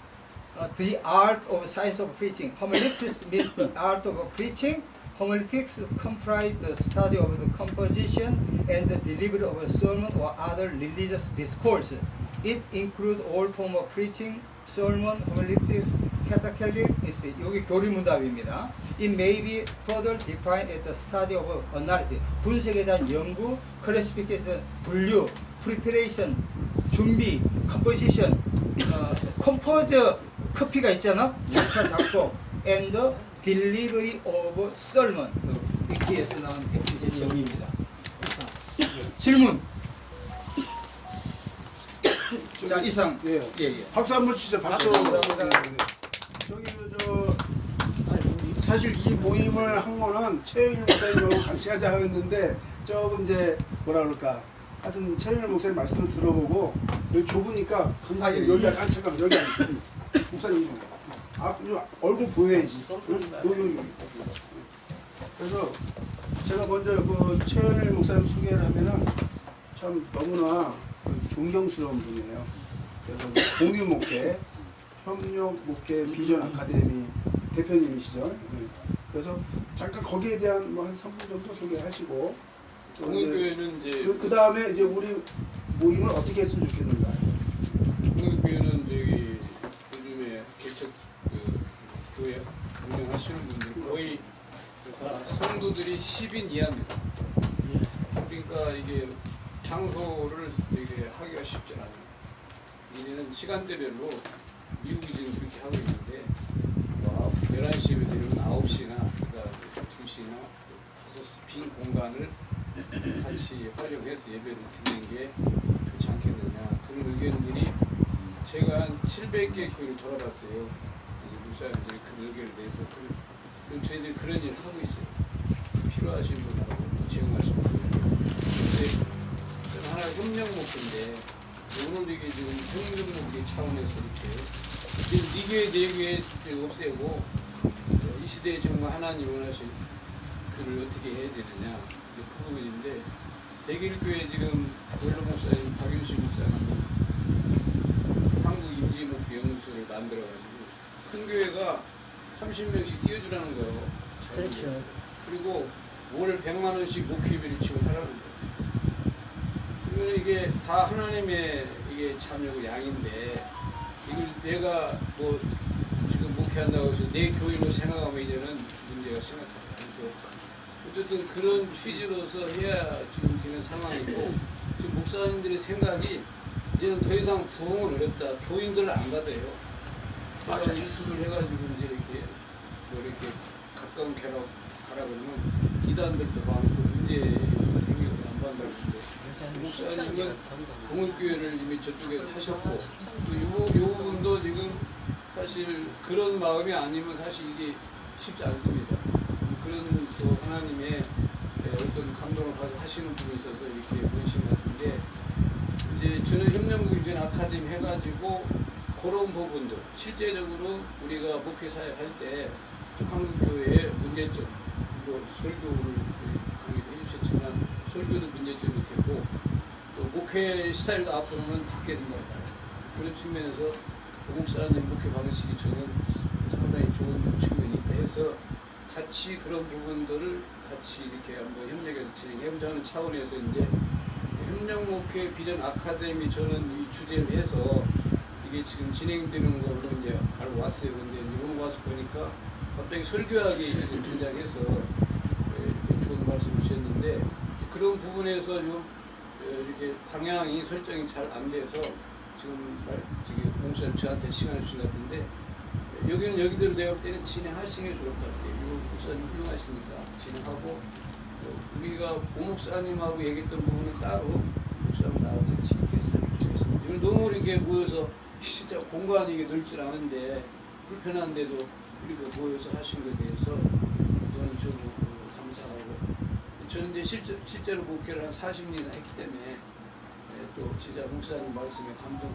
The art of science of preaching. Homiletics means the art of preaching. Homiletics comprise the study of the composition and the delivery of a sermon or other religious discourse. It includes all forms of preaching, sermon, homiletics, catechetics. 여기 교리문답입니다. It may be further defined as the study of analysis. 분석에 대한 연구, classification, 분류, preparation, 준비, composition, compose, 커피가 있잖아. 작사, 작곡, and the delivery of sermon. 위키에서 나온 대표적 정의입니다. 질문. 자, 이상. 예. 예. 박수 한번 주세요. 박수. 감사합니다. 저기 사실 이 모임을 한 거는 최영일 목사님하고 같이 하자 했는데 조금 이제 뭐라 그럴까. 하여튼 최영일 목사님 말씀을 들어보고 여기 좁으니까 예. 여기 잠깐만 여기 앉으세요. 목사님 얼굴 보여야지. 여기. 그래서 제가 먼저 그 최영일 목사님 소개를 하면은 참 너무나 존경스러운 분이에요. 그래서 공유 목회, 협력 목회 비전 아카데미 대표님이시죠. 그래서 잠깐 거기에 대한 뭐 한 3분 정도 소개하시고 동국교회는 이제 그 다음에 이제 우리 모임을 어떻게 했으면 좋겠는가. 동국교회는 저기 요즘에 개척 그 교회 운영하는 하시는 분들이 거의 다 성도들이 10인 이하입니다. 그러니까 이게 장소를 되게 하기가 쉽지 않아요. 이제는 시간대별로 미국이 지금 그렇게 하고 있는데 11시에 되면 9시나 그다음에 2시나 5시 빈 공간을 같이 활용해서 예배를 드리는 게 좋지 않겠느냐 그런 의견들이 제가 한 700개 교회를 돌아봤어요. 목사님들이 그 의견을 내서 그럼 저희들이 그런 일을 하고 있어요. 필요하신 분하고 제공하신 분. 근데 저는 하나 협력 목표인데 오늘 이게 지금 협력 목표 차원에서 이렇게 지금 네 교회 네 교회 없애고 이 시대에 정말 하나님 원하신 그를 어떻게 해야 되느냐 그 부분인데 대길교회 지금 원로 목사님 박윤식 목사님이 한국 임지 목표 연구소를 만들어가지고 큰 교회가 30명씩 띄워주라는 거예요. 그렇죠. 그리고 월 100만 원씩 목회비를 지원하라는 거예요. 그러면 이게 다 하나님의 이게 자녀고 양인데 이걸 내가 뭐 지금 목회한다고 해서 내 교인으로 생각하면 이제는 문제가 심각하다. 어쨌든 그런 취지로서 해야 지금 되는 상황이고 지금 목사님들의 생각이 이제는 더 이상 부흥은 어렵다. 교인들을 안 받아요. 맞아. 일수를 해가지고 이제 이렇게 뭐 이렇게 가까운 가라 그러면 이단들도 많고 문제 생기고 안 받는다고 그러는데 목사님은 공을교회를 이미 저쪽에서 하셨고 또 요 부분도 지금 사실 그런 마음이 아니면 사실 이게 쉽지 않습니다. 그런 또 하나님의 어떤 감동을 받아 하시는 분이 있어서 이렇게 보이신 것 같은데 이제 저는 협력국 유전 아카데미 해가지고 그런 부분들 실제적으로 우리가 목회 사역 할때 한국교회의 문제점 그리고 설교를 강의도 해주셨지만 설교도 문제점이 되고 또 목회 스타일도 앞으로는 바뀌어야 된다. 그런 측면에서 목사님 목회 방식이 저는 상당히 좋은 측면이 있다 해서 같이 그런 부분들을 같이 이렇게 한번 협력해서 진행해보자는 차원에서 이제 협력목회 비전 아카데미 저는 이 주제를 해서 이게 지금 진행되는 걸로 이제 알고 왔어요. 근데 오늘 와서 보니까 갑자기 설교학이 지금 등장해서 좋은 말씀 주셨는데 그런 부분에서 좀 이렇게 방향이 설정이 잘 안 돼서 지금 목사님 저한테 시간을 주신 것 같은데 여기는 여기대로 내가 볼 때는 진행하시는 게 좋을 것 같아요. 목사님 훌륭하시니까 진행하고 우리가 목사님하고 얘기했던 부분은 따로 목사님 나와서 같이 이렇게 살기 좋겠습니다. 오늘 너무 이렇게 모여서 진짜 공간이 이게 넓질 않은데 불편한데도 우리가 모여서 하신 것에 대해서 저는 좀 감사하고 저는 이제 실제로 목회를 한 40년이나 했기 때문에 또 진짜 목사님 말씀에 감동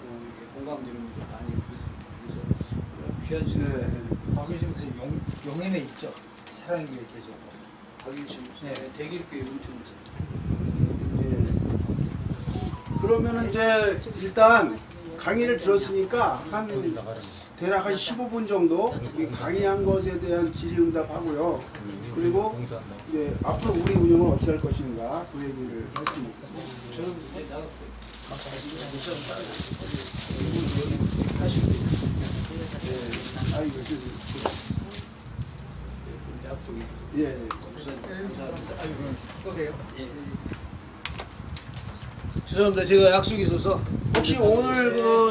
공감되는 분들 많이 있습니다. 그래서 귀한 시간 박윤식 목사님 용인에 있죠. 사랑교회 계시고 박윤식 목사님 대길교회 은퇴 그러면은 이제 일단 강의를 들었으니까 한 대략 한 15분 정도 이 강의한 것에 대한 질의응답 하고요. 그리고 이제 앞으로 우리 운영을 어떻게 할 것인가 그 얘기를 했습니다. 저는 이제 나갔어요. 아이고, 약속이 예. 죄송합니다. 제가 약속이 있어서 혹시 오늘 그